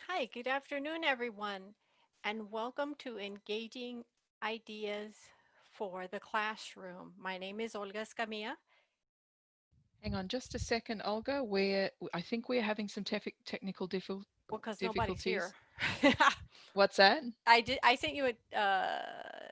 Hi, good afternoon, everyone, and welcome to Engaging Ideas for the Classroom. My name is Olga Escamilla. Hang on just a second, Olga. I think we're having some technical Well, because nobody's here. difficulties. What's that? I sent you a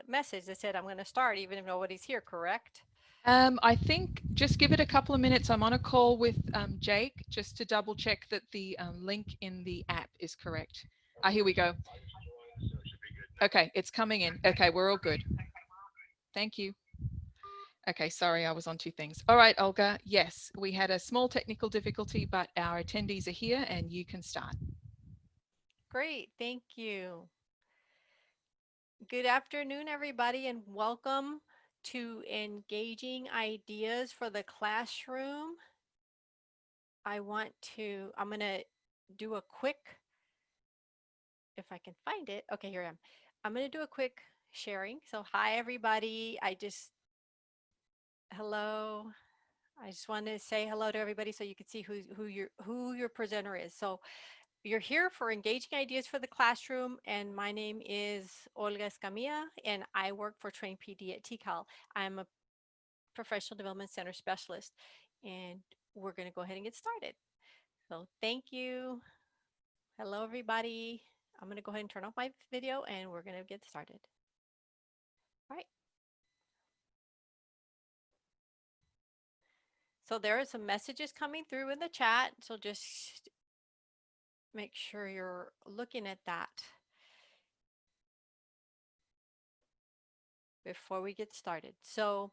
message that said I'm going to start even if nobody's here, correct? I think just give it a couple of minutes. I'm on a call with Jake just to double check that the link in the app is correct. Here we go. Okay, it's coming in. Okay, we're all good. Thank you. Okay, sorry, I was on two things. All right, Olga. Yes, we had a small technical difficulty, but our attendees are here and you can start. Great, thank you. Good afternoon, everybody, and welcome to Engaging Ideas for the Classroom. I'm going to do a quick if I can find it. Okay, here I am. I'm going to do a quick sharing. So hi everybody. Hello. I just want to say hello to everybody so you can see who your presenter is. So you're here for Engaging Ideas for the Classroom, and my name is Olga Escamilla, and I work for Train PD at TCAL. I'm a professional development center specialist, and we're going to go ahead and get started. So thank you. Hello everybody. I'm going to go ahead and turn off my video and we're going to get started. All right. So there are some messages coming through in the chat. So just make sure you're looking at that before we get started. So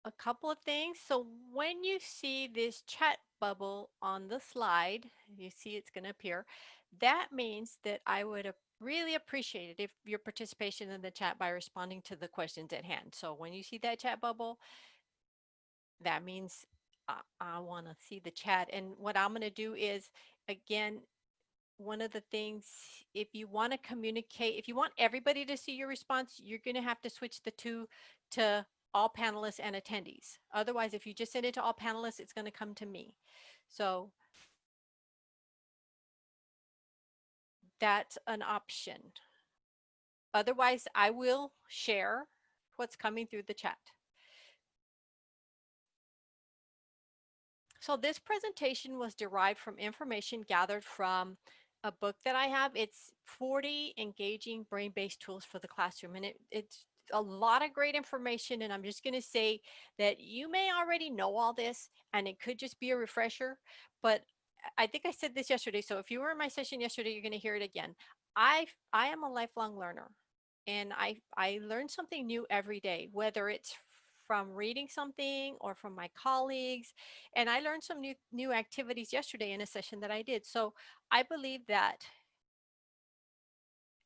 a couple of things. So when you see this chat bubble on the slide, you see it's going to appear. That means that I would really appreciate it if your participation in the chat by responding to the questions at hand. So when you see that chat bubble, that means I want to see the chat. And what I'm going to do is, again, one of the things, if you want to communicate, if you want everybody to see your response, you're going to have to switch the two to all panelists and attendees. Otherwise, if you just send it to all panelists, it's going to come to me. So that's an option. Otherwise, I will share what's coming through the chat. So this presentation was derived from information gathered from a book that I have. It's 40 engaging brain-based tools for the classroom. And it's a lot of great information. And I'm just going to say that you may already know all this and it could just be a refresher. But I think I said this yesterday. So if you were in my session yesterday, you're going to hear it again. I am a lifelong learner. And I learn something new every day, whether it's from reading something or from my colleagues. And I learned some new activities yesterday in a session that I did. So I believe that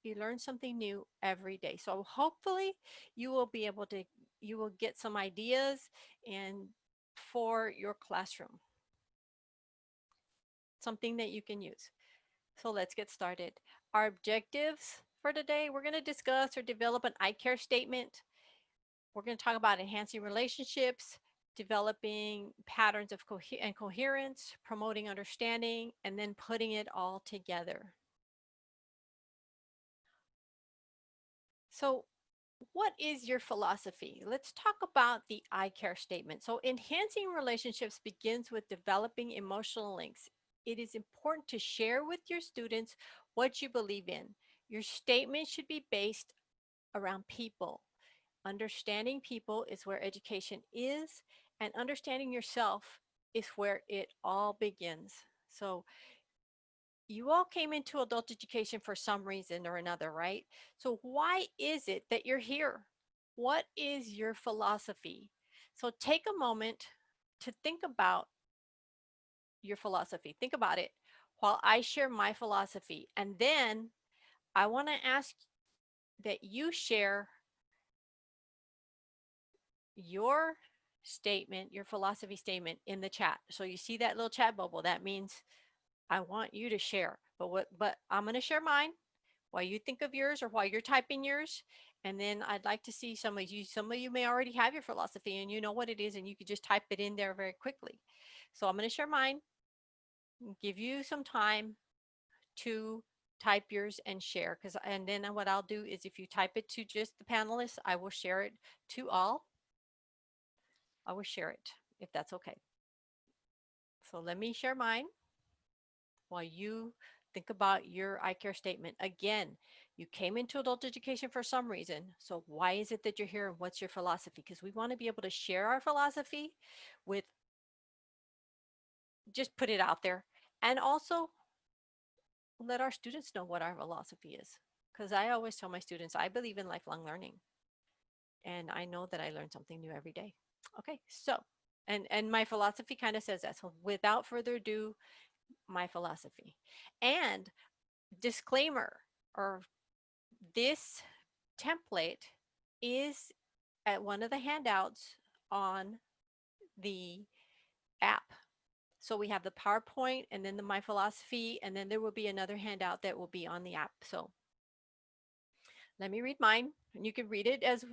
you learn something new every day. So hopefully you will be able to, you will get some ideas and for your classroom, something that you can use. So let's get started. Our objectives for today, we're going to discuss or develop an I care statement. We're going to talk about enhancing relationships, developing patterns of coherence, promoting understanding, and then putting it all together. So what is your philosophy? Let's talk about the I care statement. So enhancing relationships begins with developing emotional links. It is important to share with your students what you believe in. Your statement should be based around people. Understanding people is where education is, and understanding yourself is where it all begins. So you all came into adult education for some reason or another, right? So why is it that you're here? What is your philosophy? So take a moment to think about your philosophy. Think about it while I share my philosophy. And then I want to ask that you share your statement, your philosophy statement in the chat. So you see that little chat bubble, that means I want you to share. But I'm going to share mine while you think of yours or while you're typing yours. And then I'd like to see some of you may already have your philosophy and you know what it is and you could just type it in there very quickly. So I'm going to share mine. give you some time to type yours and share, because and then what I'll do is if you type it to just the panelists, I will share it to all. I will share it if that's okay. So let me share mine while you think about your I care statement. Again, you came into adult education for some reason. So why is it that you're here and what's your philosophy? Because we want to be able to share our philosophy with, just put it out there, and also let our students know what our philosophy is. Because I always tell my students, I believe in lifelong learning. And I know that I learn something new every day. Okay, so and my philosophy kind of says that. So without further ado, my philosophy. And disclaimer, or this template is at one of the handouts on the app. So we have the PowerPoint and then the my philosophy, and then there will be another handout that will be on the app. So let me read mine, and you can read it as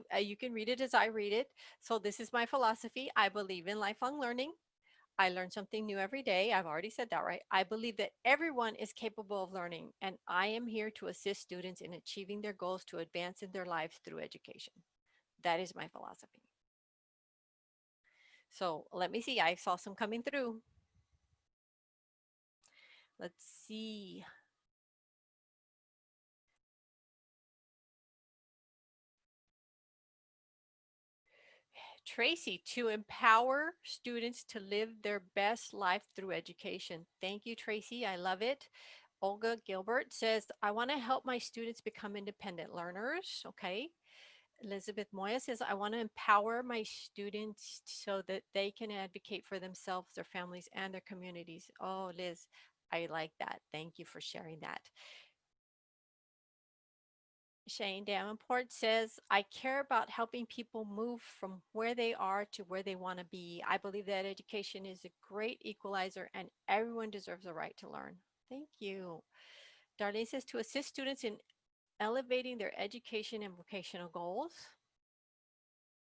I read it. So this is my philosophy. I believe in lifelong learning. I learn something new every day. I've already said that, right? I believe that everyone is capable of learning, and I am here to assist students in achieving their goals to advance in their lives through education. That is my philosophy. So let me see. I saw some coming through. Let's see. Tracy, to empower students to live their best life through education. Thank you, Tracy. I love it. Olga Gilbert says, I want to help my students become independent learners. Okay. Elizabeth Moya says, I want to empower my students so that they can advocate for themselves, their families, and their communities. Oh, Liz, I like that. Thank you for sharing that. Shane Davenport says, I care about helping people move from where they are to where they want to be. I believe that education is a great equalizer and everyone deserves a right to learn. Thank you. Darlene says, to assist students in elevating their education and vocational goals.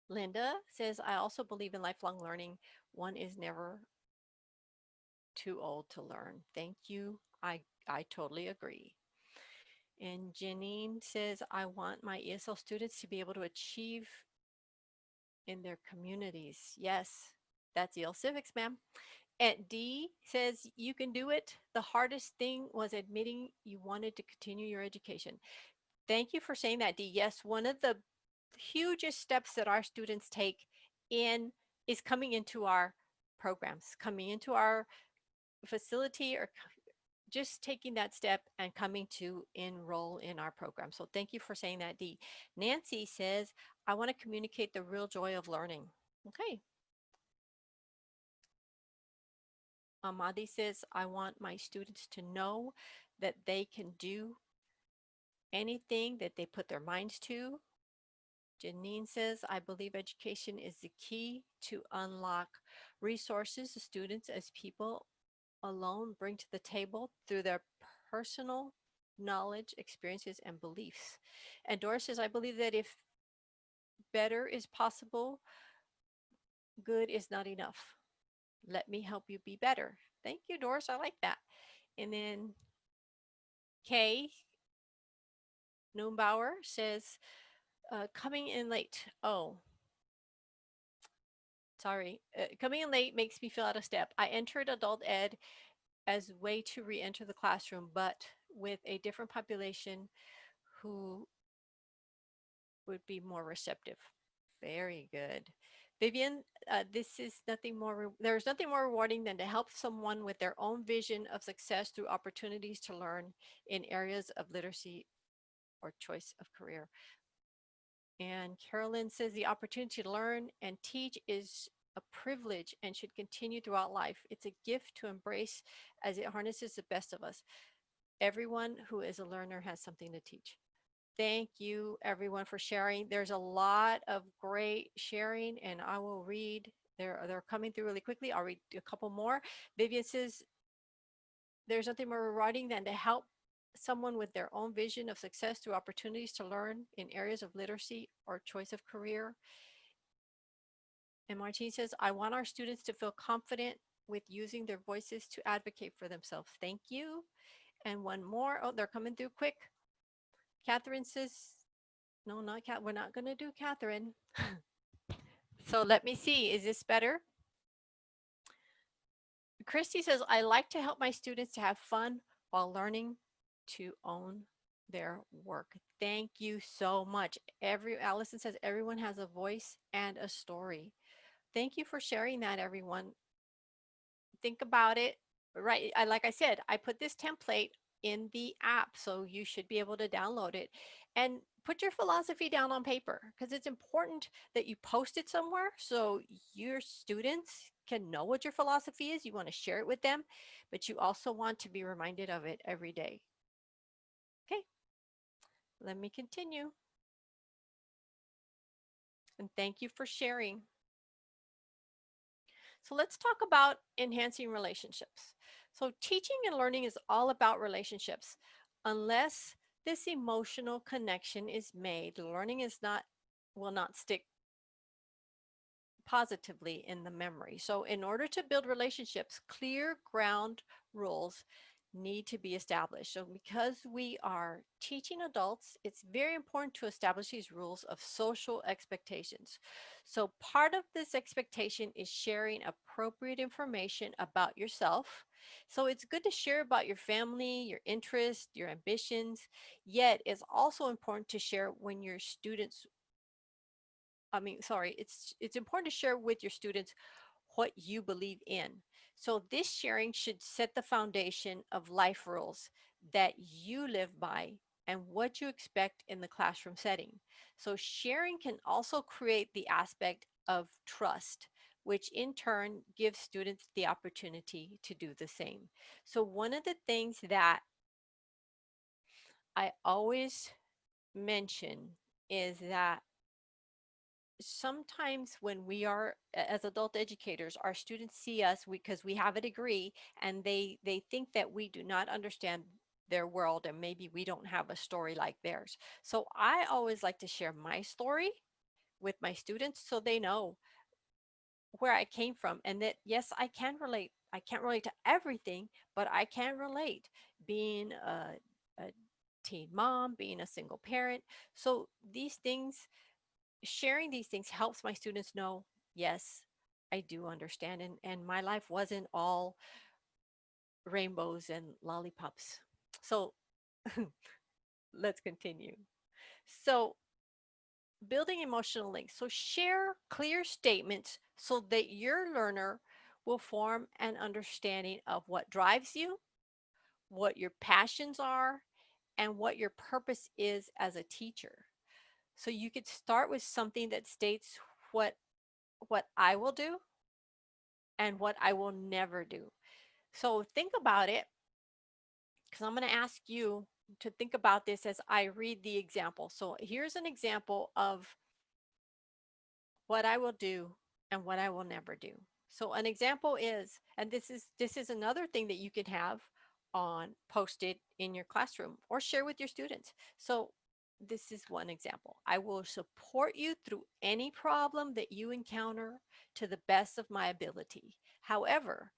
Linda says, I also believe in lifelong learning. One is never too old to learn. Thank you. I totally agree. And Janine says, I want my ESL students to be able to achieve in their communities. Yes, that's EL Civics, ma'am. And D says, you can do it. The hardest thing was admitting you wanted to continue your education. Thank you for saying that, D. Yes, one of the hugest steps that our students take in is coming into our programs, coming into our facility, or just taking that step and coming to enroll in our program. So thank you for saying that, Dee. Nancy says, I want to communicate the real joy of learning. Okay. Amadi says, I want my students to know that they can do anything that they put their minds to. Janine says, I believe education is the key to unlock resources the students as people alone bring to the table through their personal knowledge, experiences, and beliefs. And Doris says, I believe that if better is possible, good is not enough. Let me help you be better. Thank you, Doris. I like that. And then Kay Noombauer says, coming in late. Oh, sorry. Coming in late makes me feel out of step. I entered adult ed as way to re-enter the classroom, but with a different population who would be more receptive. Very good. Vivian, this is nothing more, there's nothing more rewarding than to help someone with their own vision of success through opportunities to learn in areas of literacy or choice of career. And Carolyn says the opportunity to learn and teach is a privilege and should continue throughout life. It's a gift to embrace as it harnesses the best of us. Everyone who is a learner has something to teach. Thank you everyone for sharing. There's a lot of great sharing and I will read. They're coming through really quickly. I'll read a couple more. Vivian says, there's nothing more rewarding than to help someone with their own vision of success through opportunities to learn in areas of literacy or choice of career. And Martine says, I want our students to feel confident with using their voices to advocate for themselves. Thank you. And one more. Oh, they're coming through quick. Catherine says, no, not Cat. We're not going to do Catherine. So let me see. Is this better? Christy says, I like to help my students to have fun while learning to own their work. Thank you so much. Allison says everyone has a voice and a story. Thank you for sharing that, everyone. Think about it. Right. Like I said, I put this template in the app, so you should be able to download it and put your philosophy down on paper, because it's important that you post it somewhere so your students can know what your philosophy is. You want to share it with them, but you also want to be reminded of it every day. Okay, let me continue. And thank you for sharing. So let's talk about enhancing relationships. So teaching and learning is all about relationships. Unless this emotional connection is made, learning will not stick positively in the memory. So in order to build relationships, clear ground rules need to be established. So because we are teaching adults, it's very important to establish these rules of social expectations. So part of this expectation is sharing appropriate information about yourself. So it's good to share about your family, your interests, your ambitions, yet it's also important to share when your students it's important to share with your students what you believe in. So this sharing should set the foundation of life rules that you live by and what you expect in the classroom setting. So sharing can also create the aspect of trust, which in turn gives students the opportunity to do the same. So one of the things that I always mention is that sometimes when we are as adult educators, our students see us because we have a degree, and they think that we do not understand their world, and maybe we don't have a story like theirs. So I always like to share my story with my students so they know where I came from, and that yes, I can relate. I can't relate to everything, but I can relate, being a teen mom, being a single parent. So these things, sharing these things helps my students know, yes, I do understand. And my life wasn't all rainbows and lollipops. So let's continue. So building emotional links. So share clear statements so that your learner will form an understanding of what drives you, what your passions are, and what your purpose is as a teacher. So you could start with something that states what what I will do and what I will never do. So think about it, because I'm going to ask you to think about this as I read the example. So here's an example of what I will do and what I will never do. So an example is, and this is another thing that you can have on posted in your classroom or share with your students. So this is one example. I will support you through any problem that you encounter to the best of my ability. However,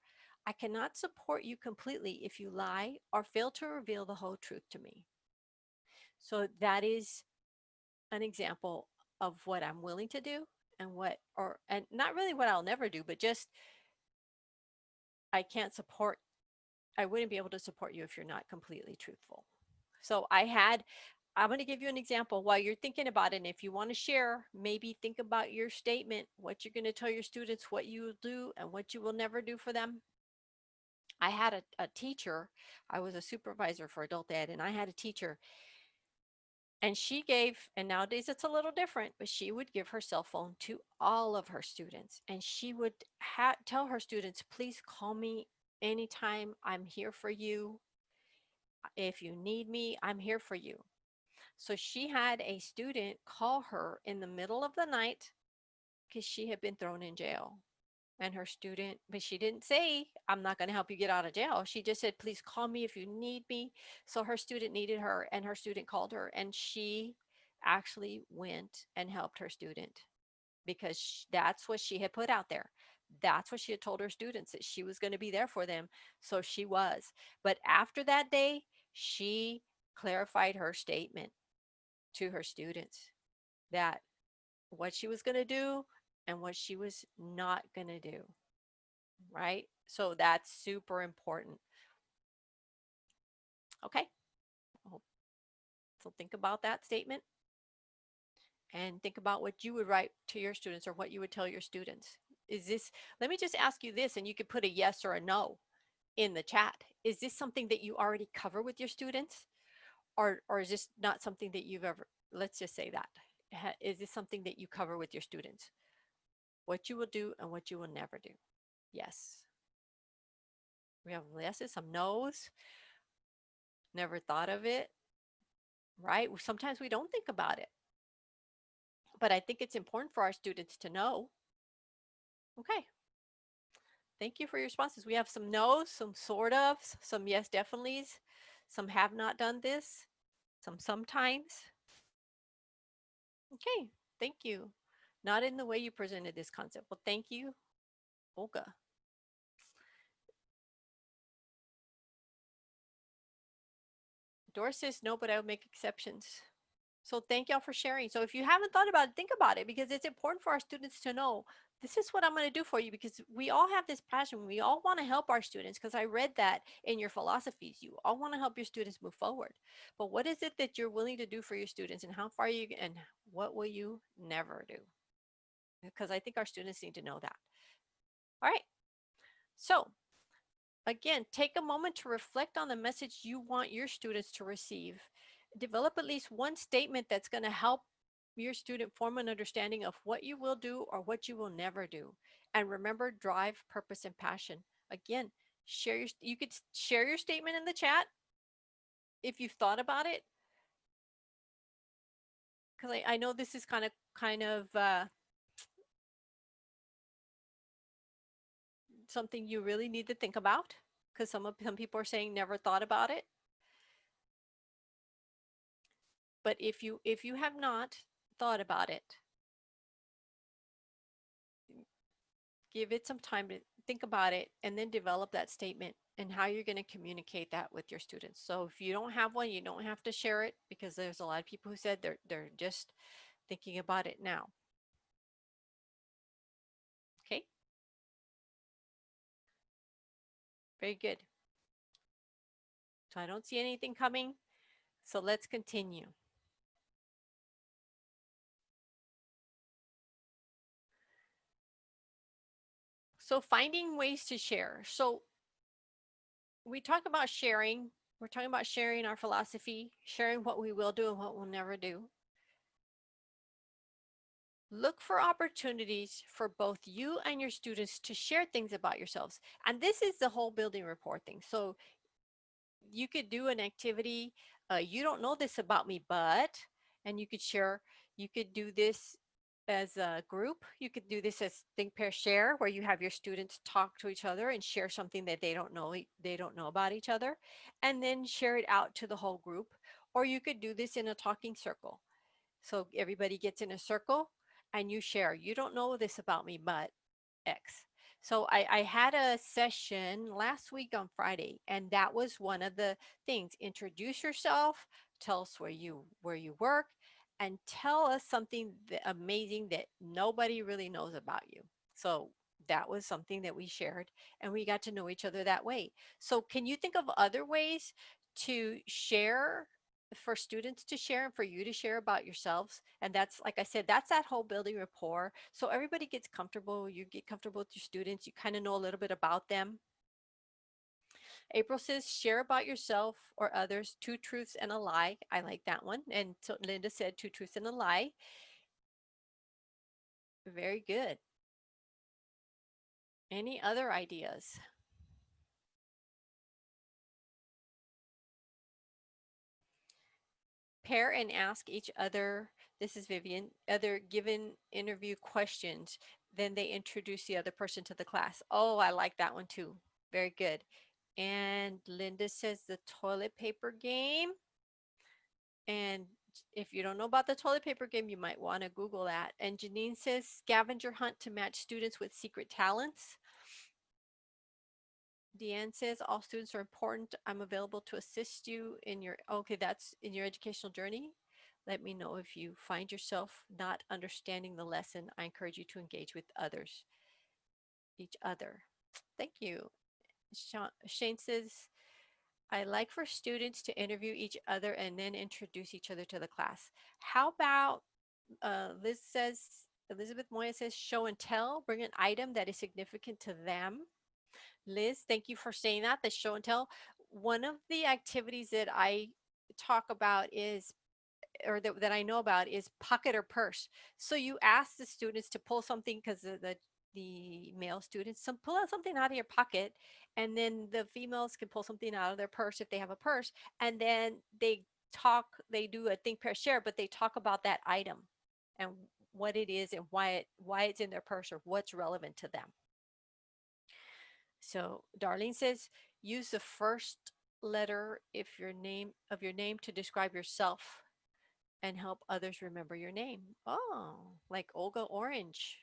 I cannot support you completely if you lie or fail to reveal the whole truth to me. So that is an example of what I'm willing to do, and and not really what I'll never do, but just I can't support, I wouldn't be able to support you if you're not completely truthful. So I'm going to give you an example while you're thinking about it. And if you want to share, maybe think about your statement, what you're going to tell your students, what you will do and what you will never do for them. I had a teacher, I was a supervisor for adult ed, and I had a teacher, and she gave, and nowadays it's a little different, but she would give her cell phone to all of her students. And she would tell her students, please call me anytime. I'm here for you. If you need me, I'm here for you. So she had a student call her in the middle of the night because she had been thrown in jail. And her student, but she didn't say, I'm not going to help you get out of jail. She just said, please call me if you need me. So her student needed her, and her student called her, and she actually went and helped her student because that's what she had put out there. That's what she had told her students, that she was going to be there for them. So she was. But after that day, she clarified her statement to her students, that what she was going to do and what she was not going to do. Right? So that's super important. Okay. So think about that statement and think about what you would write to your students or what you would tell your students. Is this, let me just ask you this, and you could put a yes or a no in the chat. Is this something that you already cover with your students? Or is this not something that you've ever, let's just say that. Is this something that you cover with your students? What you will do and what you will never do? Yes. We have yeses, some no's, never thought of it, right? Sometimes we don't think about it, but I think it's important for our students to know. Okay. Thank you for your responses. We have some no's, some sort of, some yes, definitely's, some have not done this, some sometimes. Okay, thank you. Not in the way you presented this concept. Well, thank you, Olga. Doris says no, but I will make exceptions. So thank y'all for sharing. So if you haven't thought about it, think about it, because it's important for our students to know this is what I'm going to do for you, because we all have this passion. We all want to help our students, because I read that in your philosophies. You all want to help your students move forward. But what is it that you're willing to do for your students, and how far you, and what will you never do? Because I think our students need to know that. All right. So again, take a moment to reflect on the message you want your students to receive. Develop at least one statement that's going to help your student form an understanding of what you will do or what you will never do. And remember, drive, purpose, and passion. Again, you could share your statement in the chat if you've thought about it. Because I know this is kind of something you really need to think about, because some people are saying never thought about it. But if you have not thought about it, give it some time to think about it, and then develop that statement and how you're going to communicate that with your students. So if you don't have one, you don't have to share it, because there's a lot of people who said they're just thinking about it now. Okay, very good. So I don't see anything coming. So let's continue. So finding ways to share. So we talk about sharing. We're talking about sharing our philosophy, sharing what we will do and what we'll never do. Look for opportunities for both you and your students to share things about yourselves. And this is the whole building rapport thing. So you could do an activity, you don't know this about me, but, and you could share, you could do this as a group. You could do this as think, pair, share, where you have your students talk to each other and share something that they don't know about each other, and then share it out to the whole group. Or you could do this in a talking circle. So everybody gets in a circle and you share. You don't know this about me, but X. So I had a session last week on Friday, and that was one of the things. Introduce yourself, tell us where you work, and tell us something amazing that nobody really knows about you. So that was something that we shared, and we got to know each other that way. So can you think of other ways to share, for students to share and for you to share about yourselves? And that's, like I said, that's that whole building rapport. So everybody gets comfortable. You get comfortable with your students. You kind of know a little bit about them. April says, share about yourself or others, two truths and a lie. I like that one. And so Linda said, two truths and a lie. Very good. Any other ideas? Pair and ask each other, this is Vivian, other given interview questions. Then they introduce the other person to the class. Oh, I like that one too. Very good. And Linda says the toilet paper game. And If you don't know about the toilet paper game, you might want to Google that. And Janine says scavenger hunt to match students with secret talents. Deanne says all students are important. I'm available to assist you in your, okay, that's in your educational journey. Let me know if you find yourself not understanding the lesson. I encourage you to engage with others, each other. Thank you. Shane says, I like for students to interview each other and then introduce each other to the class. How about Elizabeth Moya says, show and tell, bring an item that is significant to them. Liz, thank you for saying that, the show and tell. One of the activities that I talk about is, or that I know about, is pocket or purse. So you ask the students to pull something, because the male students, pull out something out of your pocket, and then the females can pull something out of their purse if they have a purse, and then they do a think, pair, share, but they talk about that item and what it is and why it's in their purse or what's relevant to them. So Darlene says, use the first letter if your name to describe yourself and help others remember your name. Oh, like Olga Orange.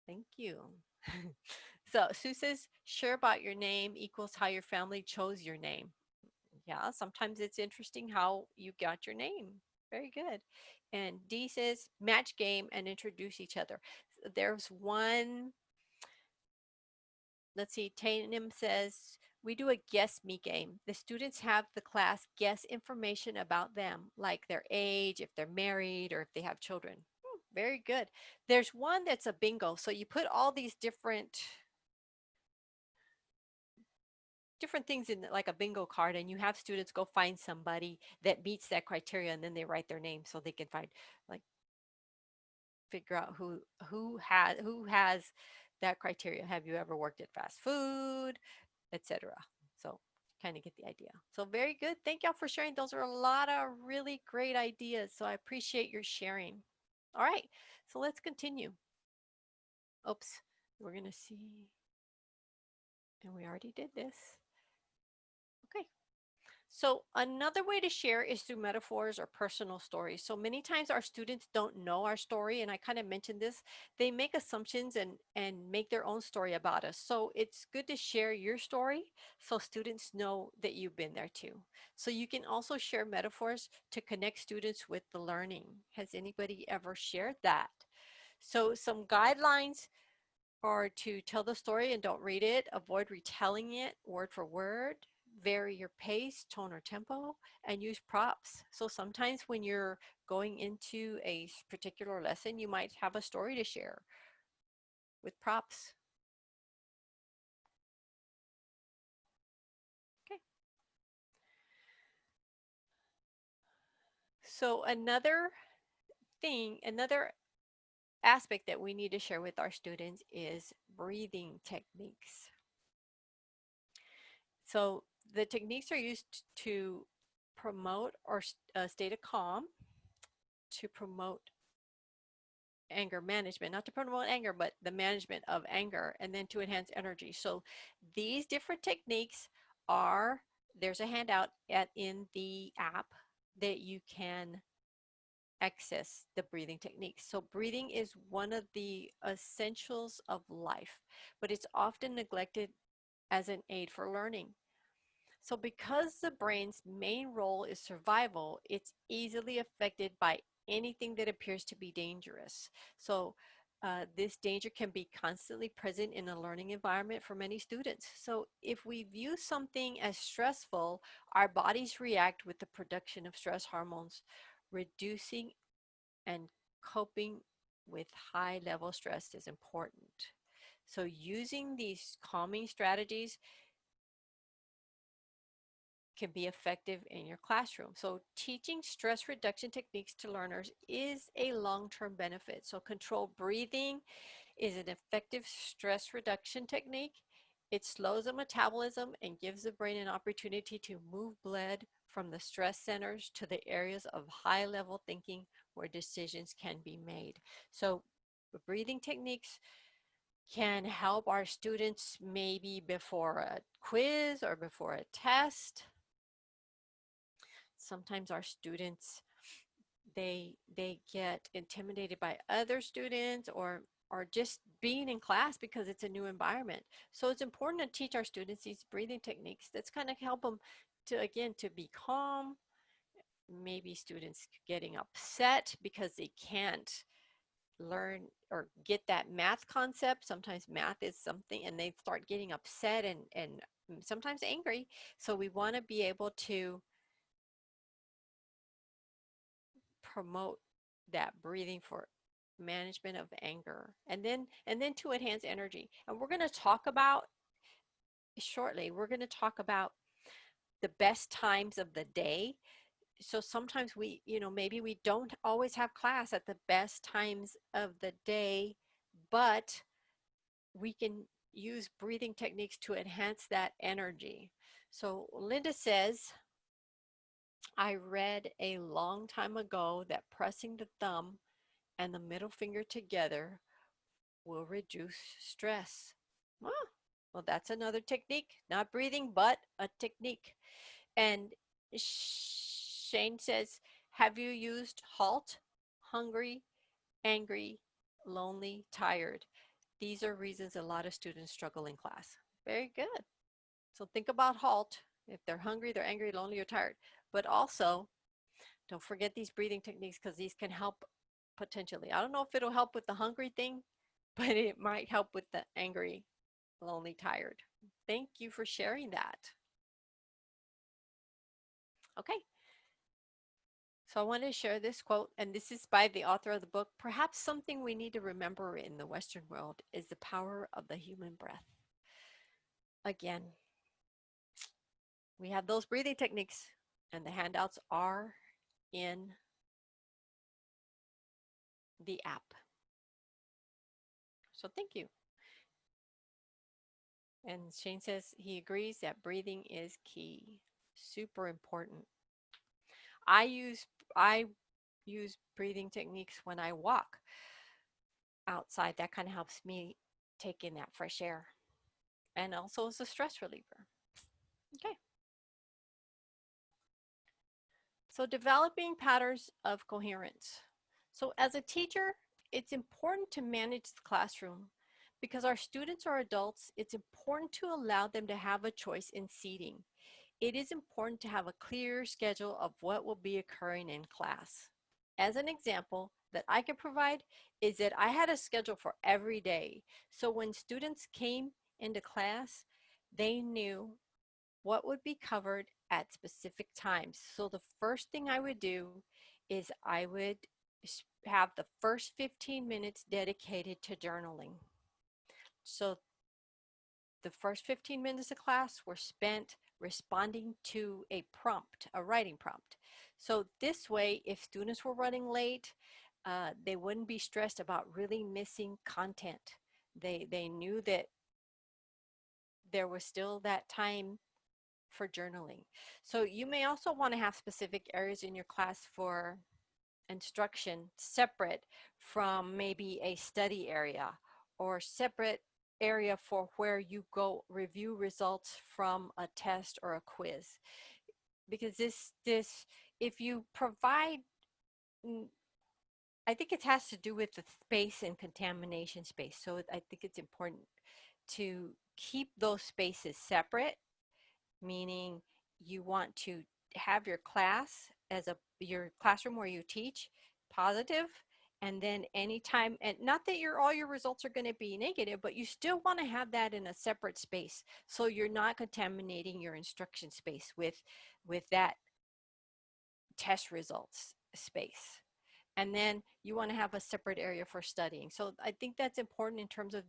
Thank you. So Sue says, share about your name equals how your family chose your name. Yeah, sometimes it's interesting how you got your name. Very good. And D says, match game and introduce each other. There's one, let's see, Tatum says, we do a guess me game. The students have the class guess information about them, like their age, if they're married, or if they have children. Very good. There's one that's a bingo. So you put all these different things in like a bingo card, and you have students go find somebody that meets that criteria, and then they write their name so they can find, like, figure out who has that criteria. Have you ever worked at fast food, etc. So kind of get the idea. So very good. Thank y'all for sharing. Those are a lot of really great ideas. So I appreciate your sharing. All right, so let's continue. Oops, we're gonna see, and we already did this. Okay. So another way to share is through metaphors or personal stories. So many times our students don't know our story, and I kind of mentioned this. They make assumptions and make their own story about us. So it's good to share your story so students know that you've been there too. So you can also share metaphors to connect students with the learning. Has anybody ever shared that? So some guidelines are to tell the story and don't read it, avoid retelling it word for word, vary your pace, tone, or tempo, and use props. So sometimes when you're going into a particular lesson, you might have a story to share with props. Okay. So another aspect that we need to share with our students is breathing techniques. So the techniques are used to promote or state of calm, to promote anger management, not to promote anger, but the management of anger, and then to enhance energy. So these different techniques are, there's a handout in the app that you can access the breathing techniques. So breathing is one of the essentials of life, but it's often neglected as an aid for learning. So because the brain's main role is survival, it's easily affected by anything that appears to be dangerous. So this danger can be constantly present in a learning environment for many students. So if we view something as stressful, our bodies react with the production of stress hormones, reducing and coping with high level stress is important. So using these calming strategies can be effective in your classroom. So teaching stress reduction techniques to learners is a long-term benefit. So controlled breathing is an effective stress reduction technique. It slows the metabolism and gives the brain an opportunity to move blood from the stress centers to the areas of high-level thinking where decisions can be made. So breathing techniques can help our students maybe before a quiz or before a test. Sometimes our students they get intimidated by other students or just being in class because it's a new environment. So it's important to teach our students these breathing techniques that's going to help them to, again, to be calm. Maybe students getting upset because they can't learn or get that math concept. Sometimes math is something and they start getting upset and sometimes angry. So we want to be able to promote that breathing for management of anger, and then to enhance energy. And we're going to talk about shortly, we're going to talk about the best times of the day. So sometimes we, maybe we don't always have class at the best times of the day, but we can use breathing techniques to enhance that energy. So Linda says, I read a long time ago that pressing the thumb and the middle finger together will reduce stress. Ah, well, that's another technique, not breathing, but a technique. And Shane says, have you used halt, hungry, angry, lonely, tired? These are reasons a lot of students struggle in class. Very good. So think about halt. If they're hungry, they're angry, lonely, or tired. But also, don't forget these breathing techniques because these can help potentially. I don't know if it'll help with the hungry thing, but it might help with the angry, lonely, tired. Thank you for sharing that. Okay, so I want to share this quote, and this is by the author of the book. Perhaps something we need to remember in the Western world is the power of the human breath. Again, we have those breathing techniques, and the handouts are in the app. So thank you. And Shane says he agrees that breathing is key, super important. I use I use breathing techniques when I walk outside. That kind of helps me take in that fresh air, and also as a stress reliever. Okay. So developing patterns of coherence. So as a teacher, it's important to manage the classroom because our students are adults. It's important to allow them to have a choice in seating. It is important to have a clear schedule of what will be occurring in class. As an example that I can provide is that I had a schedule for every day. So when students came into class, they knew what would be covered at specific times. So the first thing I would do is I would have the first 15 minutes dedicated to journaling. So the first 15 minutes of class were spent responding to a prompt, a writing prompt. So this way, if students were running late, they wouldn't be stressed about really missing content. They knew that there was still that time for journaling. So you may also want to have specific areas in your class for instruction separate from maybe a study area or separate area for where you go review results from a test or a quiz, because this if you provide, I think it has to do with the space and contamination space. So I think it's important to keep those spaces separate, meaning you want to have your class as your classroom where you teach positive, and then anytime, and not that all your results are going to be negative, but you still want to have that in a separate space so you're not contaminating your instruction space with that test results space. And then you want to have a separate area for studying. So I think that's important in terms of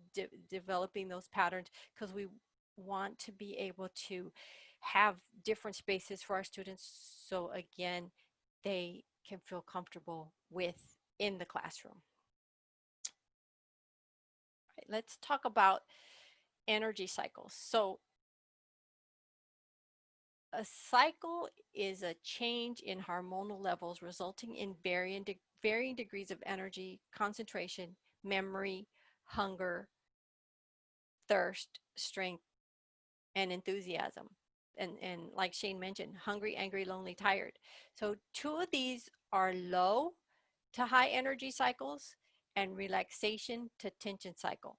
developing those patterns, because we want to be able to have different spaces for our students so again they can feel comfortable with in the classroom. Right, let's talk about energy cycles. So a cycle is a change in hormonal levels resulting in varying degrees of energy, concentration, memory, hunger, thirst, strength, and enthusiasm. and like Shane mentioned, hungry, angry, lonely, tired. So two of these are low to high energy cycles and relaxation to tension cycle.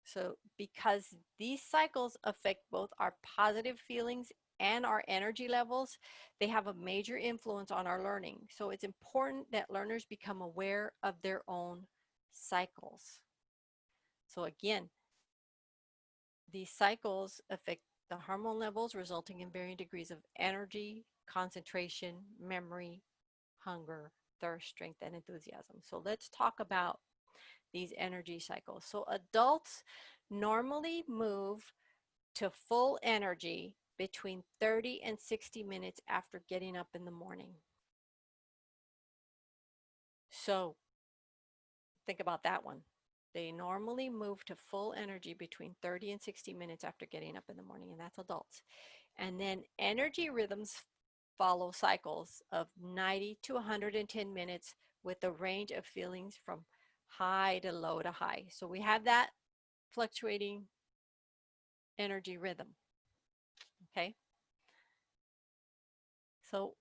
So because these cycles affect both our positive feelings and our energy levels, they have a major influence on our learning. So it's important that learners become aware of their own cycles. So again, these cycles affect the hormone levels, resulting in varying degrees of energy, concentration, memory, hunger, thirst, strength, and enthusiasm. So let's talk about these energy cycles. So adults normally move to full energy between 30 and 60 minutes after getting up in the morning. So think about that one. They normally move to full energy between 30 and 60 minutes after getting up in the morning, and that's adults. And then energy rhythms follow cycles of 90 to 110 minutes with a range of feelings from high to low to high. So we have that fluctuating energy rhythm. Okay. So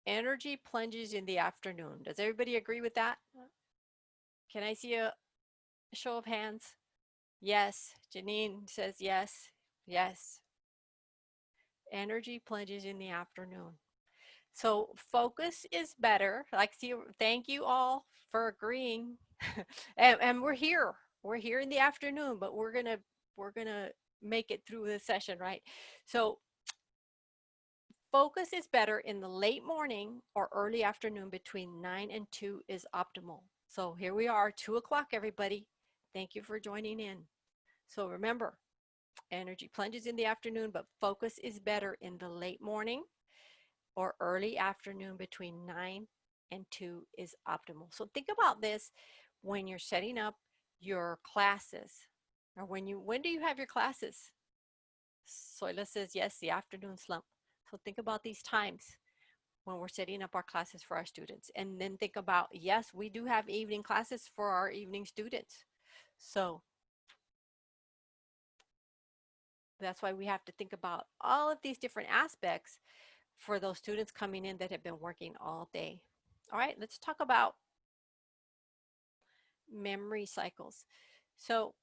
energy plunges in the afternoon. Does everybody agree with that? Can I see a show of hands? Yes. Janine says yes. Yes. Energy plunges in the afternoon. So focus is better. Like, see, thank you all for agreeing. And we're here. We're here in the afternoon, but we're gonna make it through the session, right? So focus is better in the late morning or early afternoon between 9 and 2 is optimal. So here we are, 2 o'clock, everybody. Thank you for joining in. So remember, energy plunges in the afternoon, but focus is better in the late morning or early afternoon between 9 and 2 is optimal. So think about this when you're setting up your classes, or when do you have your classes? Soila says yes, the afternoon slump. So think about these times when we're setting up our classes for our students. And then think about, yes, we do have evening classes for our evening students. So that's why we have to think about all of these different aspects for those students coming in that have been working all day. All right, let's talk about memory cycles. So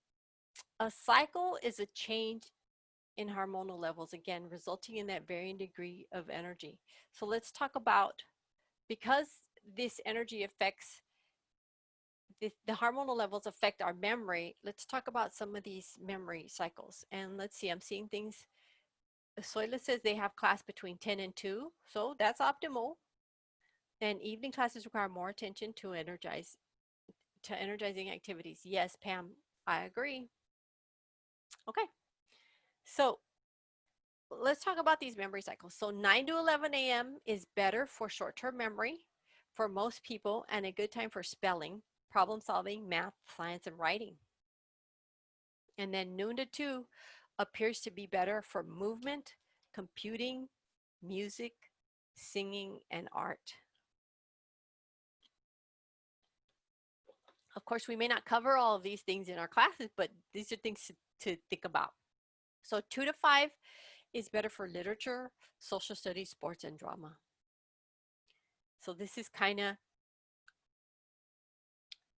a cycle is a change in hormonal levels, again, resulting in that varying degree of energy. So let's talk about, because this energy affects, the hormonal levels affect our memory, let's talk about some of these memory cycles. And let's see, I'm seeing things. Soila says they have class between 10 and 2, so that's optimal. And evening classes require more attention to energizing activities. Yes, Pam, I agree. Okay, so let's talk about these memory cycles. So 9 to 11 a.m. is better for short-term memory for most people and a good time for spelling, problem solving, math, science, and writing. And then noon to 2 appears to be better for movement, computing, music, singing, and art. Of course, we may not cover all of these things in our classes, but these are things to think about. So 2 to 5 is better for literature, social studies, sports, and drama. So this is kind of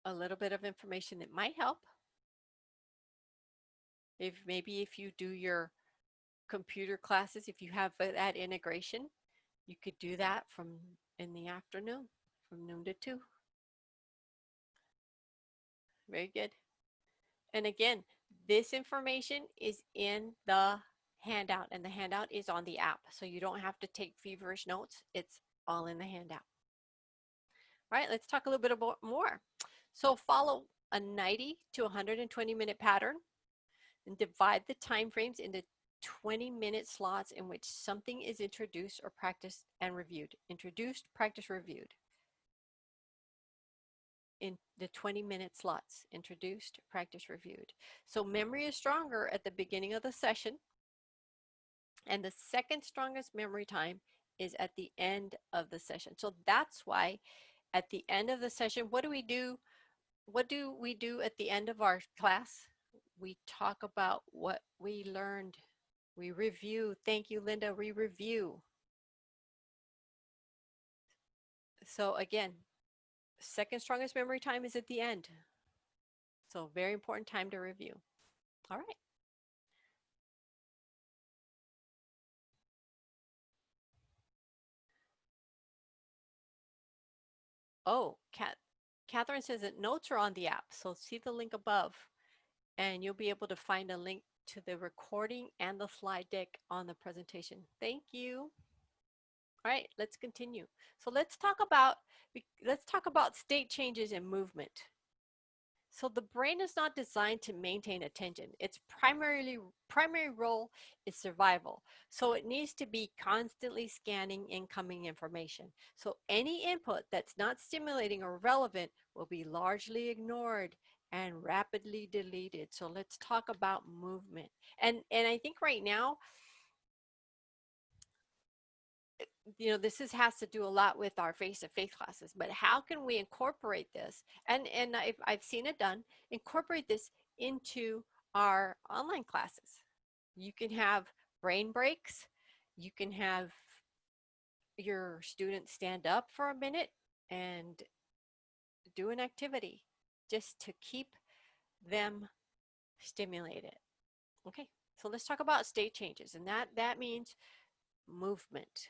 a little bit of information that might help. If you do your computer classes, if you have that integration, you could do that from in the afternoon, from noon to 2. Very good. And again, this information is in the handout, and the handout is on the app. So you don't have to take feverish notes. It's all in the handout. All right, let's talk a little bit about more. So follow a 90 to 120 minute pattern and divide the time frames into 20-minute slots in which something is introduced or practiced and reviewed. Introduced, practiced, reviewed. In the 20-minute slots, introduced, practiced, reviewed. So memory is stronger at the beginning of the session, and the second strongest memory time is at the end of the session. So that's why at the end of the session, what do we do? What do we do at the end of our class? We talk about what we learned. We review. Thank you, Linda. We review. So again, second strongest memory time is at the end. So very important time to review. All right. Oh, Catherine says that notes are on the app. So see the link above and you'll be able to find a link to the recording and the slide deck on the presentation. Thank you. All right, let's continue. So let's talk about state changes and movement. So the brain is not designed to maintain attention. Its primary role is survival. So it needs to be constantly scanning incoming information. So any input that's not stimulating or relevant will be largely ignored and rapidly deleted. So let's talk about movement. And I think right now, this has to do a lot with our face-to-face classes, but how can we incorporate this? And I've seen it done, incorporate this into our online classes. You can have brain breaks. You can have your students stand up for a minute and do an activity just to keep them stimulated. Okay, so let's talk about state changes, and that means movement.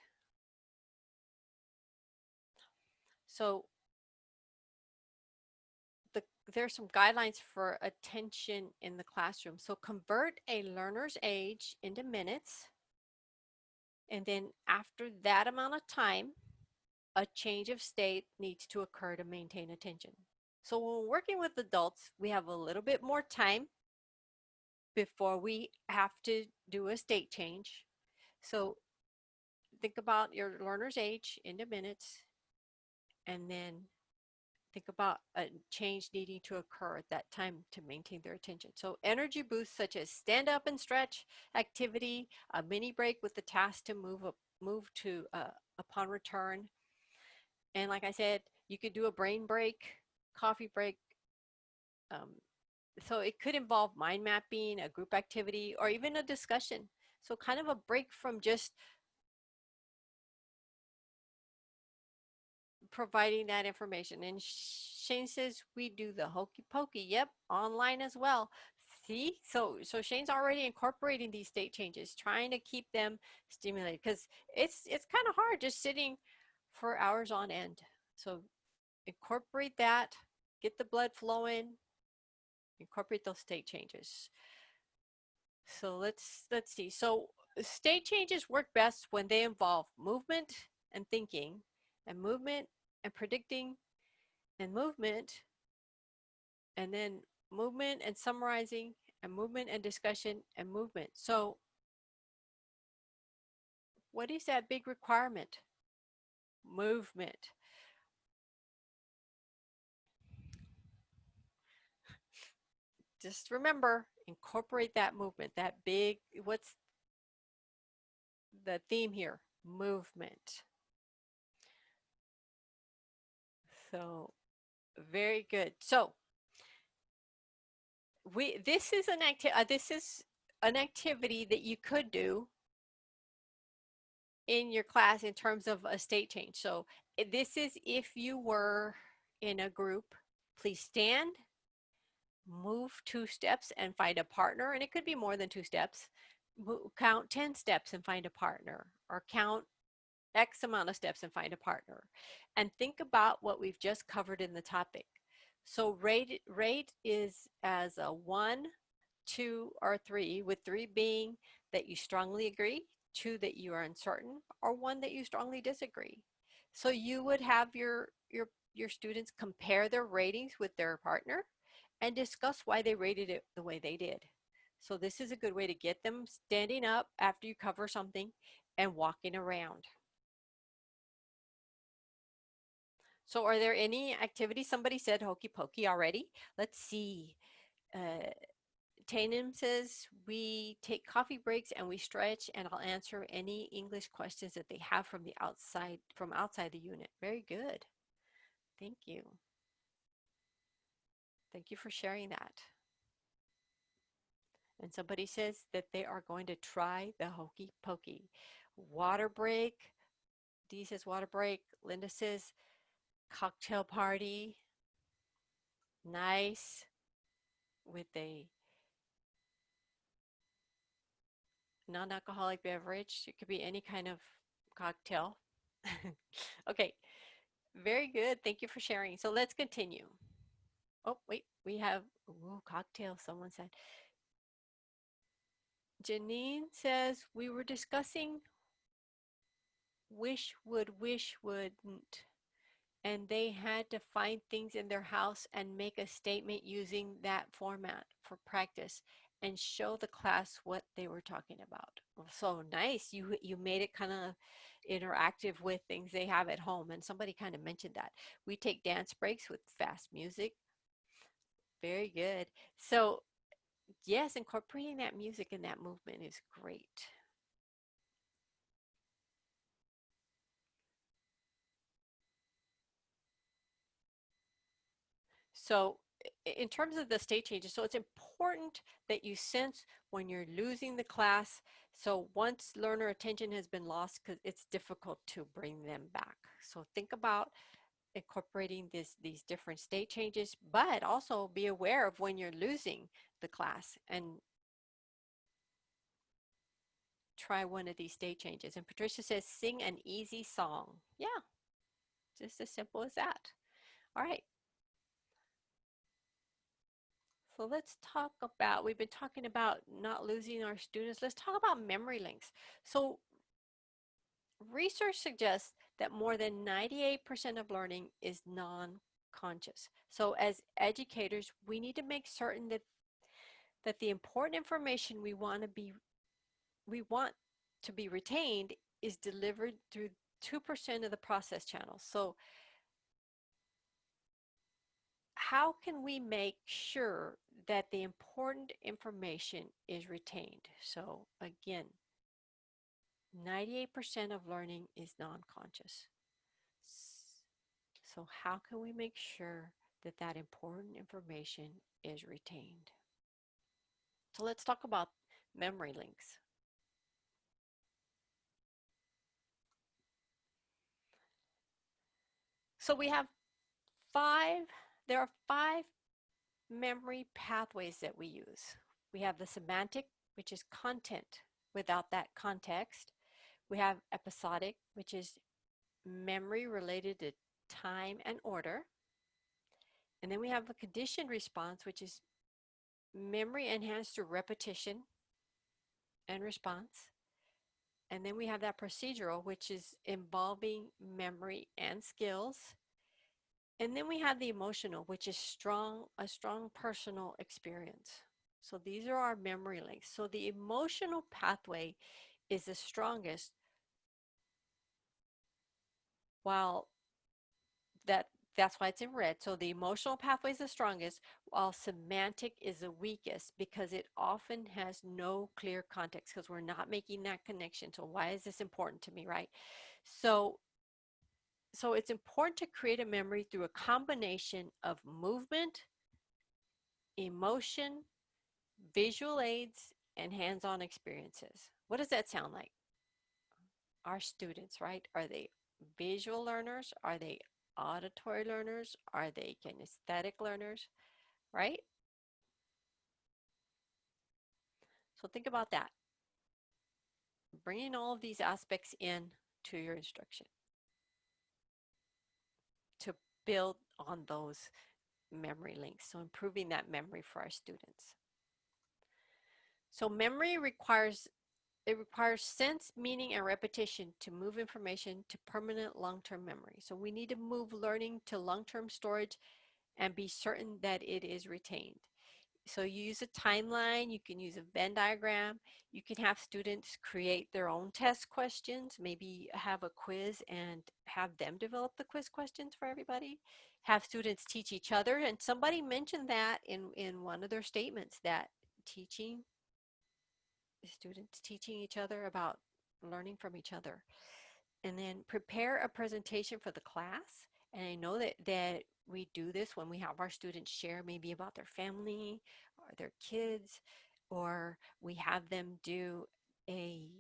So there's some guidelines for attention in the classroom. So convert a learner's age into minutes. And then after that amount of time, a change of state needs to occur to maintain attention. So when we're working with adults, we have a little bit more time before we have to do a state change. So think about your learner's age into minutes, and then think about a change needing to occur at that time to maintain their attention. So energy boosts such as stand up and stretch activity, a mini break with the task to move to upon return. And like I said, you could do a brain break, coffee break. Um, so it could involve mind mapping, a group activity, or even a discussion. So kind of a break from just providing that information. And Shane says we do the hokey pokey. Yep, online as well. See, so Shane's already incorporating these state changes, trying to keep them stimulated, because it's kind of hard just sitting for hours on end. So incorporate that, get the blood flowing, incorporate those state changes. So let's see. So state changes work best when they involve movement and thinking, and movement and predicting, and movement, and then movement and summarizing, and movement and discussion, and movement. So what is that big requirement? Movement. Just remember, incorporate that movement, that big, what's the theme here? Movement. So very good. So this is an activity that you could do in your class in terms of a state change. So this is if you were in a group. Please stand, move 2 steps and find a partner, and it could be more than 2 steps. Count 10 steps and find a partner, or count X amount of steps and find a partner. And think about what we've just covered in the topic. So rate is as a 1, 2, or 3, with 3 being that you strongly agree, 2 that you are uncertain, or 1 that you strongly disagree. So you would have your students compare their ratings with their partner and discuss why they rated it the way they did. So this is a good way to get them standing up after you cover something and walking around. So are there any activities? Somebody said hokey pokey already. Let's see. Tainem says we take coffee breaks and we stretch, and I'll answer any English questions that they have from outside the unit. Very good. Thank you. Thank you for sharing that. And somebody says that they are going to try the hokey pokey. Water break. Dee says water break. Linda says cocktail party. Nice. With a non-alcoholic beverage. It could be any kind of cocktail. Okay, very good. Thank you for sharing. So let's continue. Oh, wait, we have cocktail, someone said. Janine says we were discussing wish wouldn't, and they had to find things in their house and make a statement using that format for practice and show the class what they were talking about. So nice. You made it kind of interactive with things they have at home, and somebody kind of mentioned that. We take dance breaks with fast music. Very good. So yes, incorporating that music and that movement is great. So in terms of the state changes, so it's important that you sense when you're losing the class. So once learner attention has been lost, because it's difficult to bring them back. So think about incorporating these different state changes, but also be aware of when you're losing the class and try one of these state changes. And Patricia says, sing an easy song. Yeah, just as simple as that. All right. So let's talk about, we've been talking about not losing our students. Let's talk about memory links. So research suggests that more than 98% of learning is non-conscious. So as educators, we need to make certain that the important information we want to be retained is delivered through 2% of the process channels. So how can we make sure that the important information is retained? So again, 98% of learning is non-conscious. So how can we make sure that that important information is retained? So let's talk about memory links. So we have there are five memory pathways that we use. We have the semantic, which is content without that context. We have episodic, which is memory related to time and order. And then we have a conditioned response, which is memory enhanced through repetition and response. And then we have that procedural, which is involving memory and skills. And then we have the emotional, which is a strong personal experience. So these are our memory links. So the emotional pathway is the strongest, while that's why it's in red. So the emotional pathway is the strongest, while semantic is the weakest because it often has no clear context because we're not making that connection. So why is this important to me, right? So it's important to create a memory through a combination of movement, emotion, visual aids, and hands-on experiences. What does that sound like? Our students, right? Are they visual learners? Are they auditory learners? Are they kinesthetic learners, right? So think about that. Bringing all of these aspects in to your instruction to build on those memory links. So improving that memory for our students. So memory requires sense, meaning, and repetition to move information to permanent long-term memory. So we need to move learning to long-term storage and be certain that it is retained. So you use a timeline, you can use a Venn diagram, you can have students create their own test questions, maybe have a quiz and have them develop the quiz questions for everybody. Have students teach each other, and somebody mentioned that in one of their statements, that students teaching each other about learning from each other. And then prepare a presentation for the class. And I know that we do this when we have our students share maybe about their family or their kids. or we have them do a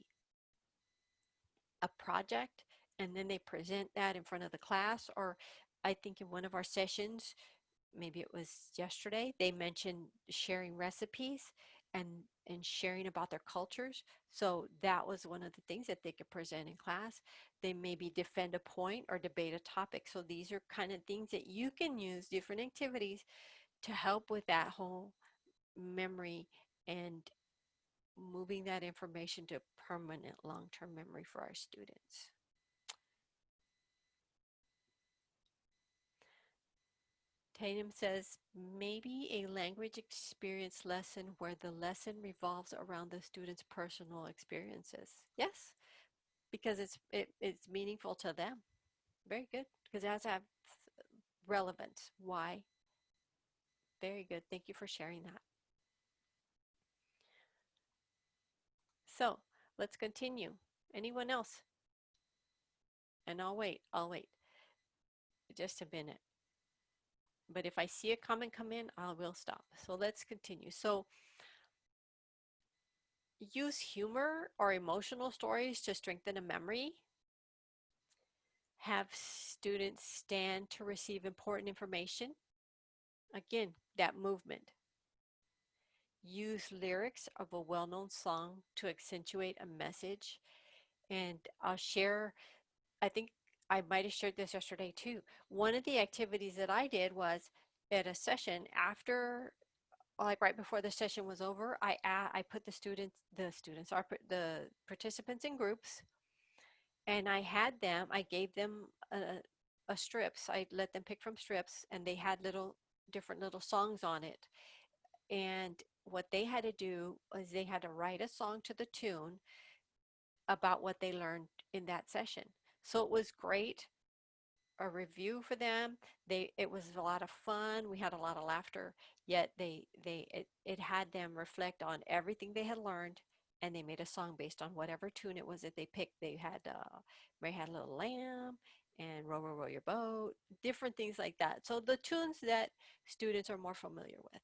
a project and then they present that in front of the class. Or I think in one of our sessions, maybe it was yesterday, they mentioned sharing recipes and sharing about their cultures. So that was one of the things that they could present in class. They maybe defend a point or debate a topic. So these are kind of things that you can use, different activities, to help with that whole memory and moving that information to permanent long-term memory for our students. Tatum says maybe a language experience lesson where the lesson revolves around the student's personal experiences. Yes, because it's meaningful to them. Very good, because it has to have relevance. Why? Very good. Thank you for sharing that. So let's continue. Anyone else? And I'll wait. I'll wait just a minute. But if I see a comment come in, I will stop. So let's continue. So use humor or emotional stories to strengthen a memory. Have students stand to receive important information. Again, that movement. Use lyrics of a well-known song to accentuate a message. And I'll share, I think I might have shared this yesterday too. One of the activities that I did was at a session after, like right before the session was over, I put the participants in groups, and I gave them a strips. I let them pick from strips, and they had different little songs on it. And what they had to do was they had to write a song to the tune about what they learned in that session. So it was great, a review for them. It was a lot of fun. We had a lot of laughter. Yet it had them reflect on everything they had learned, and they made a song based on whatever tune it was that they picked. They had Mary Had a Little Lamb and Row Row Row Your Boat, different things like that. So the tunes that students are more familiar with.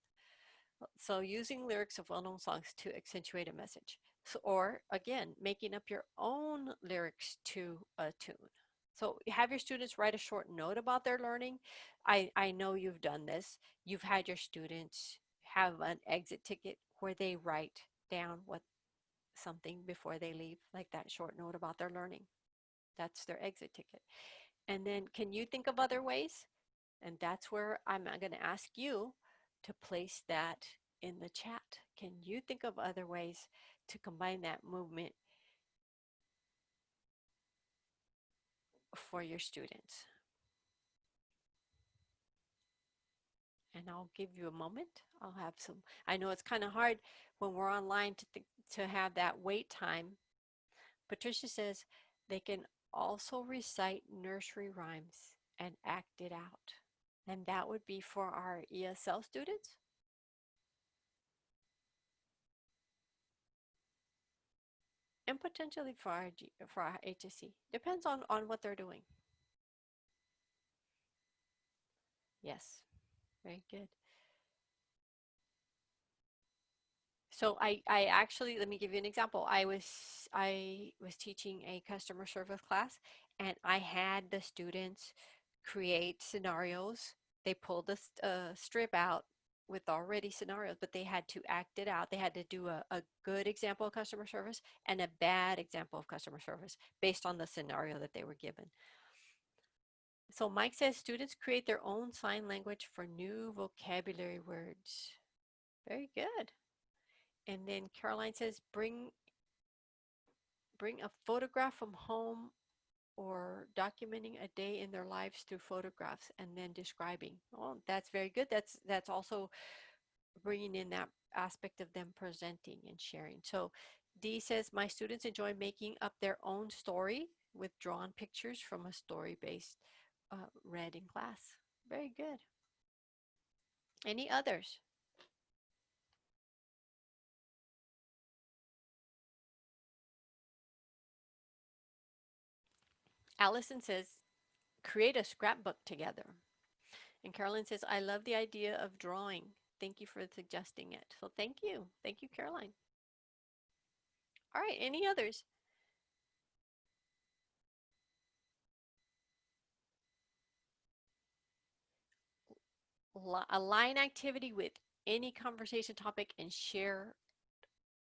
So using lyrics of well-known songs to accentuate a message. So, or again, making up your own lyrics to a tune. So have your students write a short note about their learning. I know you've done this. You've had your students have an exit ticket where they write down what something before they leave, like that short note about their learning. That's their exit ticket. And then can you think of other ways? And that's where I'm going to ask you to place that in the chat. Can you think of other ways to combine that movement for your students? And I'll give you a moment. I'll have some. I know it's kind of hard when we're online to have that wait time. Patricia says they can also recite nursery rhymes and act it out. And that would be for our ESL students and potentially for our HSC. Depends on what they're doing. Yes, very good. So I actually, let me give you an example. I was teaching a customer service class, and I had the students create scenarios. They pulled the strip out with already scenarios, but they had to act it out. They had to do a good example of customer service and a bad example of customer service based on the scenario that they were given. So Mike says students create their own sign language for new vocabulary words. Very good. And then Caroline says bring a photograph from home or documenting a day in their lives through photographs and then describing. Oh, that's very good. That's also bringing in that aspect of them presenting and sharing. So Dee says my students enjoy making up their own story with drawn pictures from a story-based read in class. Very good. Any others? Allison says, create a scrapbook together. And Carolyn says, I love the idea of drawing. Thank you for suggesting it. So thank you. Thank you, Caroline. All right, any others? Align activity with any conversation topic and share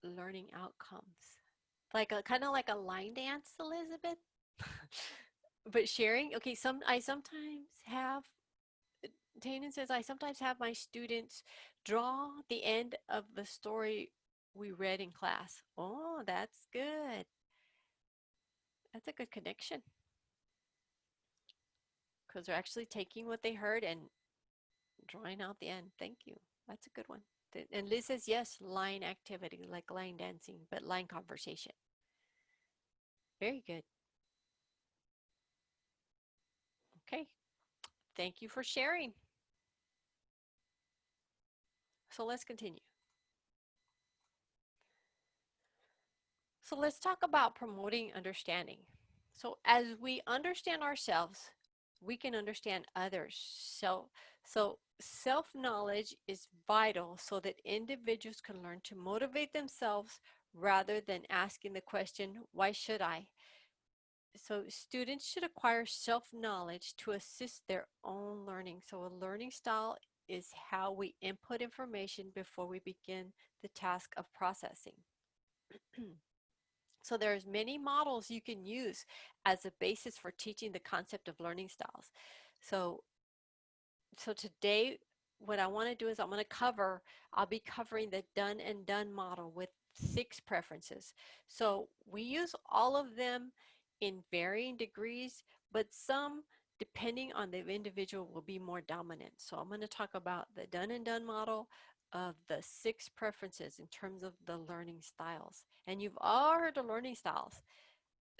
learning outcomes. Like a kind of like a line dance, Elizabeth. But sharing, okay, I sometimes have Tannen says I sometimes have my students draw the end of the story we read in class. Oh, that's good. That's a good connection because they're actually taking what they heard and drawing out the end. Thank you. That's a good one. And Liz says yes, line activity like line dancing, but line conversation. Very good. Okay. Thank you for sharing. So let's continue. So let's talk about promoting understanding. So as we understand ourselves, we can understand others. So self-knowledge is vital so that individuals can learn to motivate themselves rather than asking the question, why should I? So students should acquire self-knowledge to assist their own learning. So a learning style is how we input information before we begin the task of processing. So there's many models you can use as a basis for teaching the concept of learning styles. So, so today, what I want to do is I'll be covering the done and done model with 6 preferences. So we use all of them in varying degrees, but some, depending on the individual, will be more dominant. So I'm going to talk about the done and done model of the 6 preferences in terms of the learning styles. And you've all heard the learning styles.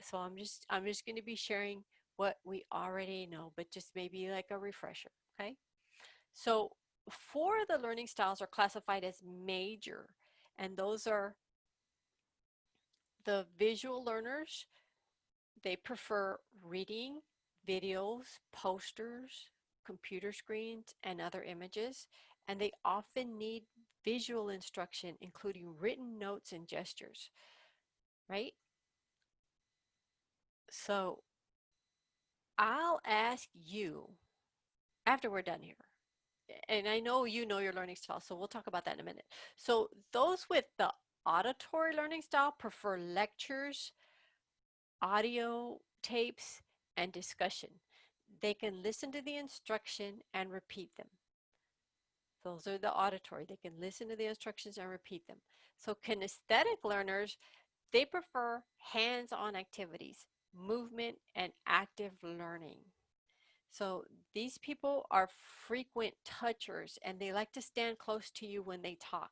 So I'm just going to be sharing what we already know, but just maybe like a refresher, okay? So 4 of the learning styles are classified as major, and those are the visual learners. They prefer reading, videos, posters, computer screens, and other images, and they often need visual instruction, including written notes and gestures, right? So I'll ask you after we're done here, and I know you know your learning style, so we'll talk about that in a minute. So those with the auditory learning style prefer lectures, audio tapes, and discussion. They can listen to the instruction and repeat them. Those are the auditory. They can listen to the instructions and repeat them. So kinesthetic learners, they prefer hands-on activities, movement, and active learning. So these people are frequent touchers and they like to stand close to you when they talk.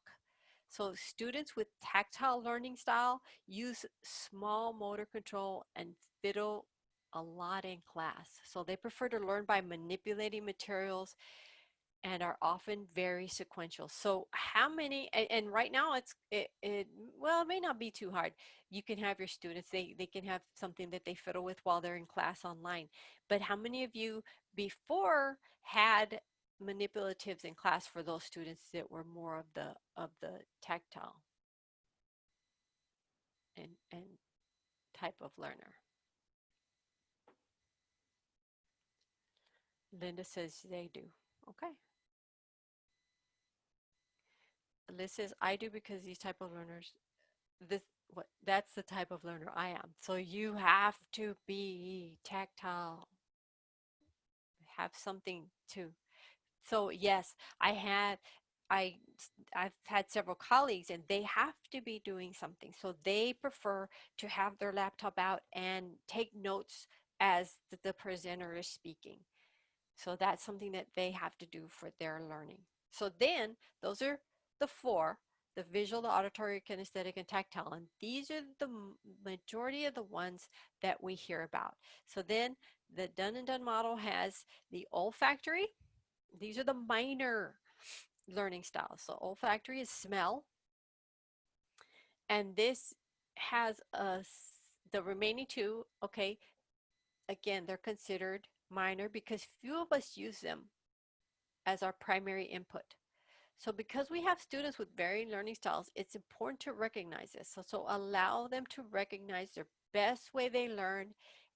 So students with tactile learning style use small motor control and fiddle a lot in class. So they prefer to learn by manipulating materials and are often very sequential. So how many, and right now well, it may not be too hard. You can have your students, they can have something that they fiddle with while they're in class online. But how many of you before had manipulatives in class for those students that were more of the tactile and type of learner? Linda says they do. Okay. Liz says I do because these type of learners this what that's the type of learner I am. So you have to be tactile, have something to. So yes, I I've had several colleagues and they have to be doing something. So they prefer to have their laptop out and take notes as the presenter is speaking. So that's something that they have to do for their learning. So then those are the 4, the visual, the auditory, kinesthetic, and tactile. And these are the majority of the ones that we hear about. So then the done and done model has the olfactory. These are the minor learning styles. So olfactory is smell. And this has the remaining 2, okay, again, they're considered minor because few of us use them as our primary input. So because we have students with varying learning styles, it's important to recognize this. So allow them to recognize their best way they learn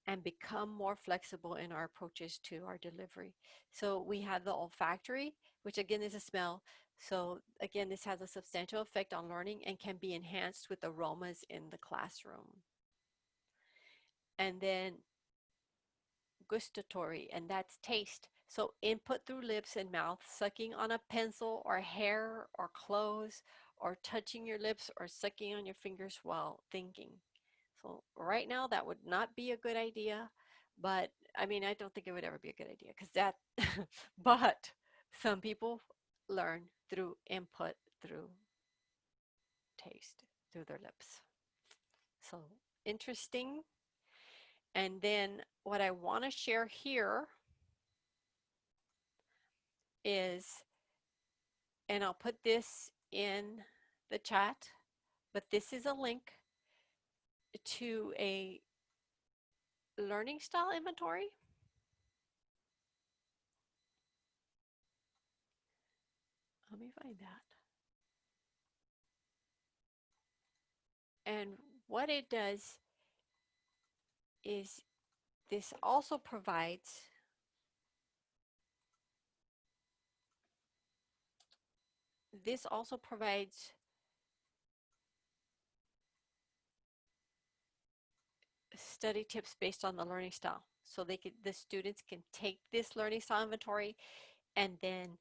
and become more flexible in our approaches to our delivery. So we have the olfactory, which again is a smell. So again, this has a substantial effect on learning and can be enhanced with aromas in the classroom. And then gustatory, and that's taste. So input through lips and mouth, sucking on a pencil or hair or clothes, or touching your lips or sucking on your fingers while thinking. So right now that would not be a good idea, but I mean, I don't think it would ever be a good idea because that, but some people learn through input, through taste, through their lips. So interesting. And then what I want to share here is, and I'll put this in the chat, but this is a link to a learning style inventory. Let me find that. And what it does is this also provides study tips based on the learning style. So the students can take this learning style inventory, and then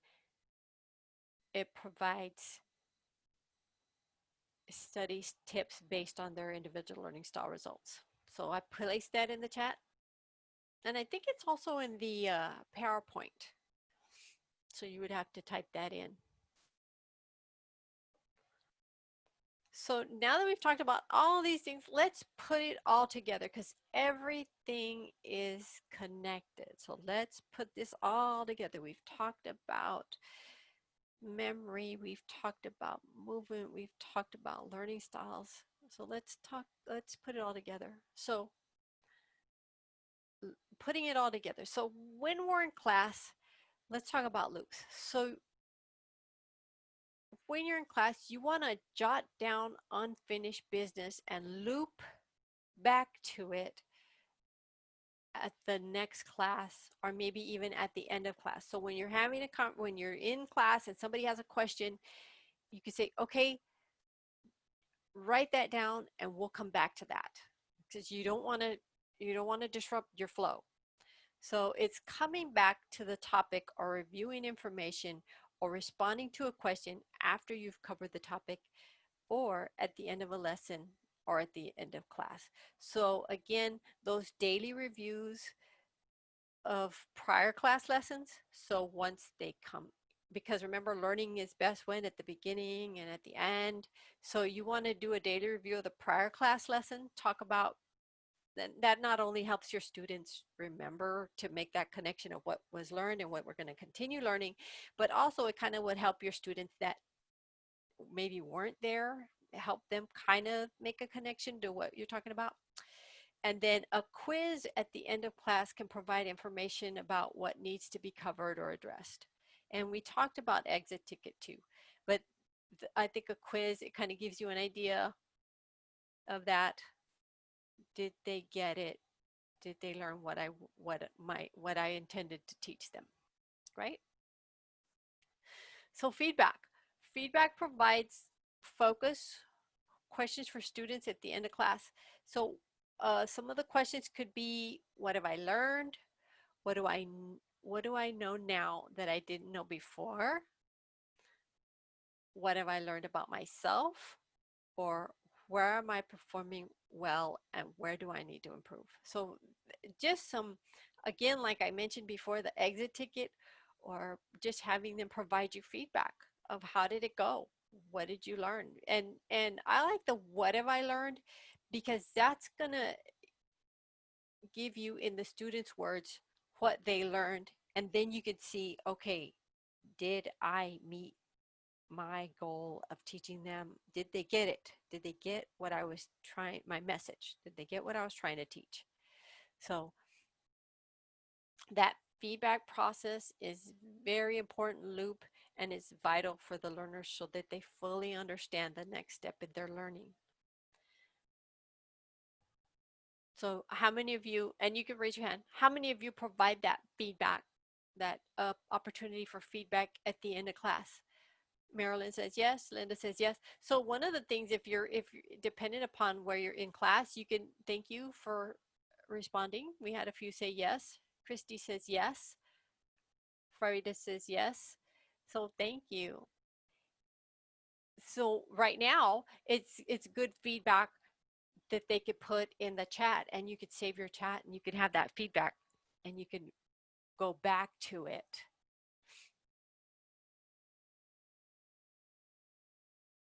it provides study tips based on their individual learning style results. So I placed that in the chat, and I think it's also in the PowerPoint. So you would have to type that in. So now that we've talked about all these things, let's put it all together because everything is connected. So let's put this all together. We've talked about memory, we've talked about movement, we've talked about learning styles. So let's put it all together. So putting it all together. So when we're in class, let's talk about loops. So when you're in class, you want to jot down unfinished business and loop back to it at the next class, or maybe even at the end of class. So when you're when you're in class and somebody has a question, you can say, okay, write that down and we'll come back to that, because you don't want to disrupt your flow. So it's coming back to the topic or reviewing information or responding to a question after you've covered the topic, or at the end of a lesson, or at the end of class. So again, those daily reviews of prior class lessons. So once they come, because remember, learning is best when at the beginning and at the end. So you want to do a daily review of the prior class lesson, talk about that not only helps your students remember to make that connection of what was learned and what we're going to continue learning, but also it kind of would help your students that maybe weren't there, help them kind of make a connection to what you're talking about. And then a quiz at the end of class can provide information about what needs to be covered or addressed. And we talked about exit ticket too, but I think a quiz, it kind of gives you an idea of that. Did they get it? Did they learn what I intended to teach them, right? So feedback provides focus questions for students at the end of class. So some of the questions could be, what have I learned? What do I know now that I didn't know before? What have I learned about myself? Or where am I performing well and where do I need to improve? So just some, again, like I mentioned before, the exit ticket, or just having them provide you feedback of how did it go? What did you learn? And I like the what have I learned, because that's gonna give you, in the students' words, what they learned, and then you could see, okay, did I meet my goal of teaching them? Did they get it? Did they get what I was trying, my message? Did they get what I was trying to teach? So that feedback process is very important loop, and it's vital for the learners so that they fully understand the next step in their learning. So how many of you, and you can raise your hand, how many of you provide that feedback, that opportunity for feedback at the end of class? Marilyn says yes. Linda says yes. So one of the things, if you're dependent upon where you're in class, you can thank you for responding. We had a few say yes. Christy says yes. Farida says yes. So thank you. So right now, it's good feedback that they could put in the chat, and you could save your chat and you can have that feedback and you can go back to it.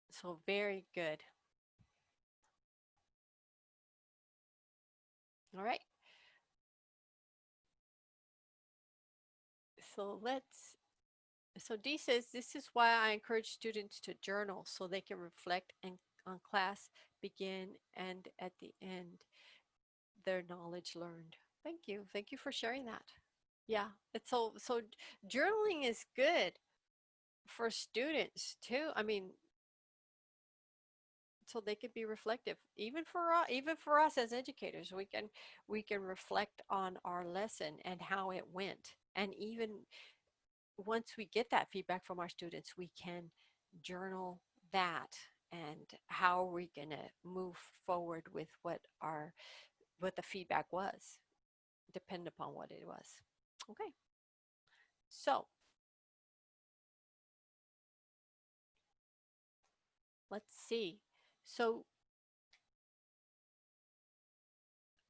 So very good. All right. So Dee says, this is why I encourage students to journal so they can reflect and on class begin and at the end their knowledge learned. Thank you. Thank you for sharing that. Yeah, it's so journaling is good for students too. I mean, so they could be reflective. Even for us as educators, we can reflect on our lesson and how it went. And even once we get that feedback from our students, we can journal that, and how are we going to move forward with what the feedback was, depend upon what it was. Okay, so let's see. So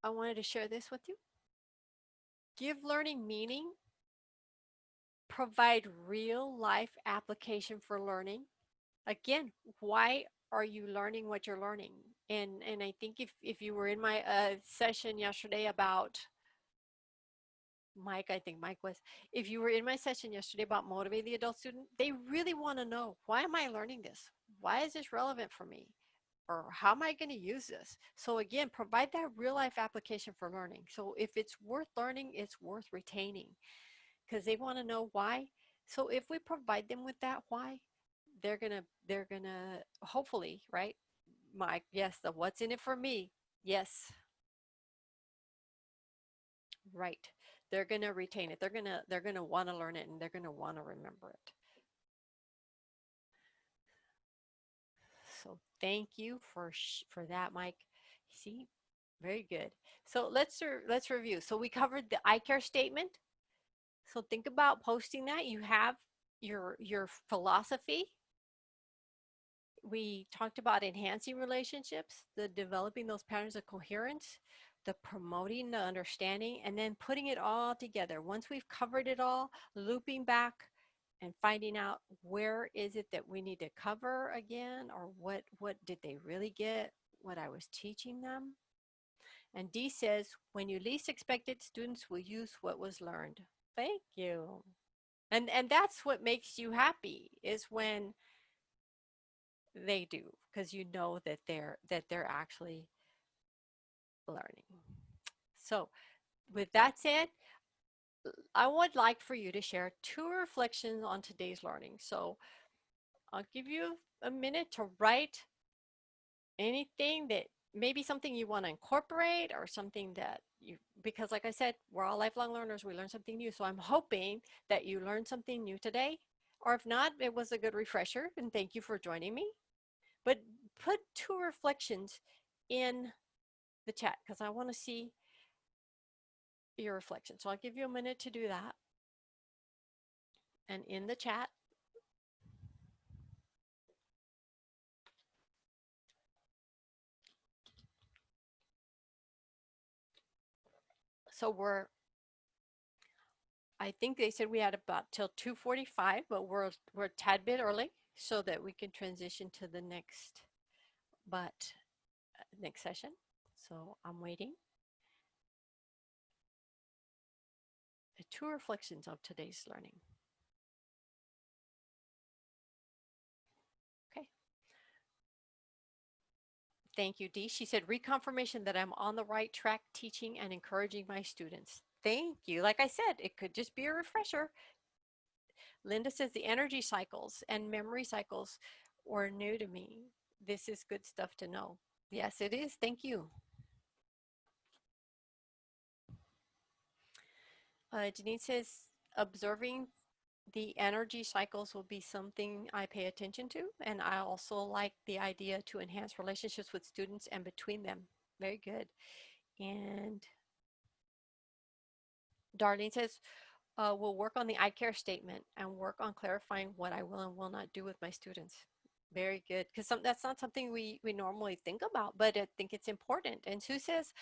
I wanted to share this with you. Give learning meaning, provide real life application for learning. Again, why are you learning what you're learning? And I think if you were in my session yesterday about Mike, I think Mike was, if you were in my session yesterday about motivate the adult student, they really want to know, why am I learning this? Why is this relevant for me? Or how am I going to use this? So again, provide that real life application for learning. So if it's worth learning, it's worth retaining, because they want to know why. So if we provide them with that why, they're gonna hopefully, right, Mike? Yes, the what's in it for me. Yes, right. They're gonna retain it. They're gonna want to learn it, and they're gonna want to remember it. So thank you for that, Mike. See, very good. So let's review. So we covered the I care statement. So think about posting that. You have your philosophy. We talked about enhancing relationships, the developing those patterns of coherence, the promoting the understanding, and then putting it all together. Once we've covered it all, looping back and finding out where is it that we need to cover again, or what did they really get, what I was teaching them. And D says, when you least expect it, students will use what was learned. Thank you. And that's what makes you happy, is when they do, because you know that they're actually learning. So with that said, I would like for you to share 2 reflections on today's learning. So I'll give you a minute to write anything that maybe something you want to incorporate, or something that you, because like I said, we're all lifelong learners, we learn something new. So I'm hoping that you learned something new today, or if not, it was a good refresher, and thank you for joining me. But put 2 reflections in the chat, because I want to see your reflection. So I'll give you a minute to do that. And in the chat, so I think they said we had about till 2:45, but we're a tad bit early so that we can transition to the but next session. So I'm waiting. The 2 reflections of today's learning. Okay. Thank you, Dee. She said, reconfirmation that I'm on the right track teaching and encouraging my students. Thank you. Like I said, it could just be a refresher. Linda says the energy cycles and memory cycles were new to me. This is good stuff to know. Yes, it is. Thank you. Janine says observing the energy cycles will be something I pay attention to. And I also like the idea to enhance relationships with students and between them. Very good. And Darlene says, we'll work on the I care statement and work on clarifying what I will and will not do with my students. Very good. Because that's not something we normally think about, but I think it's important. And Sue says,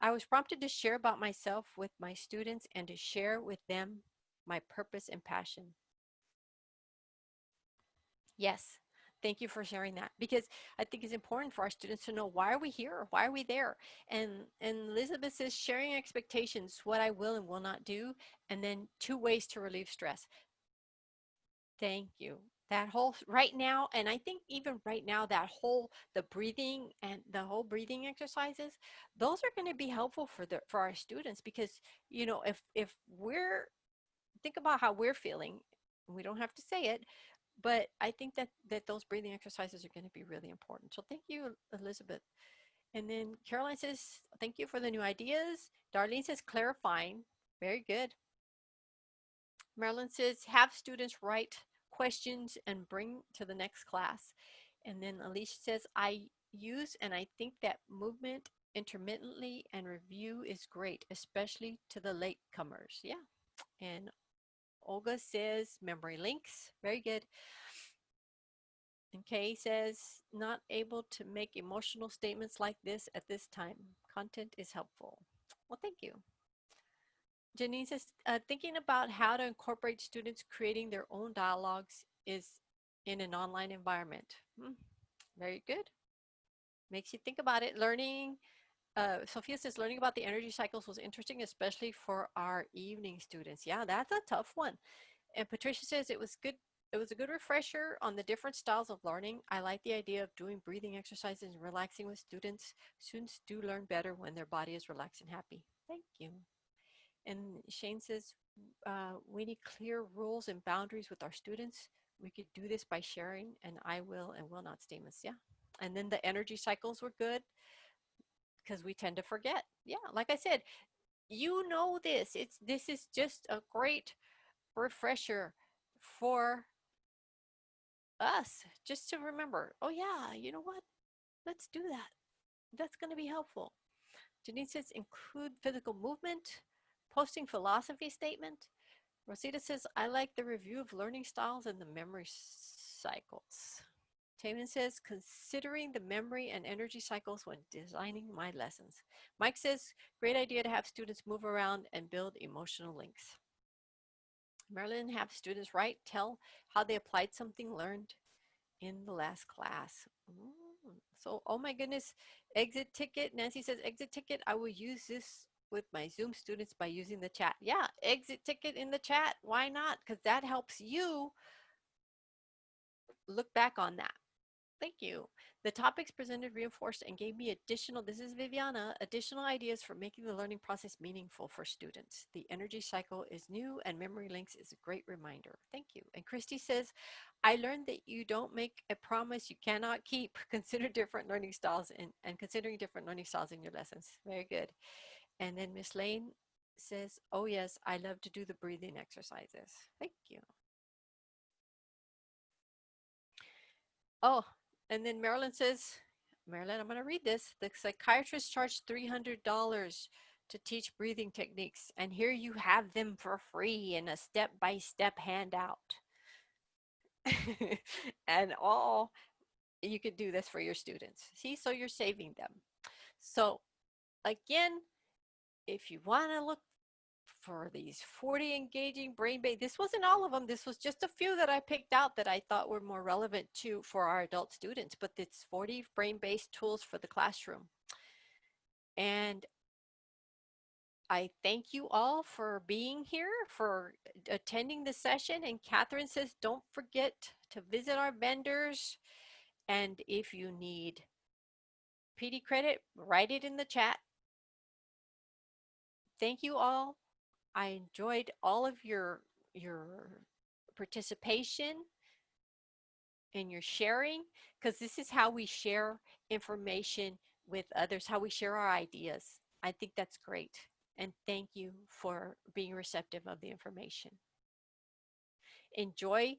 I was prompted to share about myself with my students and to share with them my purpose and passion. Yes. Thank you for sharing that because I think it's important for our students to know why are we here? Why are we there? And Elizabeth says sharing expectations, what I will and will not do, and then 2 ways to relieve stress. Thank you. That whole right now, and I think even right now, that whole the breathing and the whole breathing exercises, those are going to be helpful for our students because if we're think about how we're feeling, we don't have to say it, but I think that those breathing exercises are going to be really important. So thank you, Elizabeth. And then Caroline says, thank you for the new ideas. Darlene says clarifying. Very good. Marilyn says, have students write questions and bring to the next class. And then Alicia says, I use and I think that movement intermittently and review is great, especially to the latecomers. Yeah. And Olga says, memory links. Very good. And Kay says, not able to make emotional statements like this at this time. Content is helpful. Well, thank you. Janine says, thinking about how to incorporate students creating their own dialogues is in an online environment. Very good. Makes you think about it. Learning, Sophia says, learning about the energy cycles was interesting, especially for our evening students. Yeah, that's a tough one. And Patricia says, it was good. It was a good refresher on the different styles of learning. I like the idea of doing breathing exercises and relaxing with students. Students do learn better when their body is relaxed and happy. Thank you. And Shane says, we need clear rules and boundaries with our students. We could do this by sharing and I will and will not statements. Yeah. And then the energy cycles were good because we tend to forget. Yeah. Like I said, this. This is just a great refresher for us just to remember, oh yeah, you know what? Let's do that. That's going to be helpful. Denise says include physical movement, posting philosophy statement. Rosita says, I like the review of learning styles and the memory cycles. Taman says, considering the memory and energy cycles when designing my lessons. Mike says, great idea to have students move around and build emotional links. Marilyn, have students write, tell how they applied something learned in the last class. So, oh my goodness, exit ticket. Nancy says, exit ticket. I will use this with my Zoom students by using the chat. Yeah, exit ticket in the chat. Why not? Because that helps you look back on that. Thank you. The topics presented reinforced and gave me additional, this is Viviana, additional ideas for making the learning process meaningful for students. The energy cycle is new and memory links is a great reminder. Thank you. And Christy says, I learned that you don't make a promise you cannot keep. Consider different learning styles and considering different learning styles in your lessons. Very good. And then Miss Lane says, oh yes, I love to do the breathing exercises. Thank you. Oh, and then Marilyn says, Marilyn, I'm going to read this. The psychiatrist charged $300 to teach breathing techniques, and here you have them for free in a step-by-step handout. And all you could do this for your students. See, so you're saving them. So again, if you want to look for these 40 engaging brain-based, this wasn't all of them, this was just a few that I picked out that I thought were more relevant to for our adult students, but it's 40 brain-based tools for the classroom. And I thank you all for being here, for attending the session. And Catherine says, don't forget to visit our vendors. And if you need PD credit, write it in the chat. Thank you all. I enjoyed all of your your participation and your sharing, because this is how we share information with others, how we share our ideas. I think that's great. And thank you for being receptive of the information. Enjoy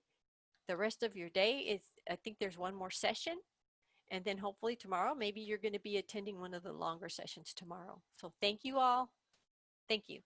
the rest of your day. I think there's one more session. And then hopefully tomorrow, maybe you're going to be attending one of the longer sessions tomorrow. So thank you all. Thank you.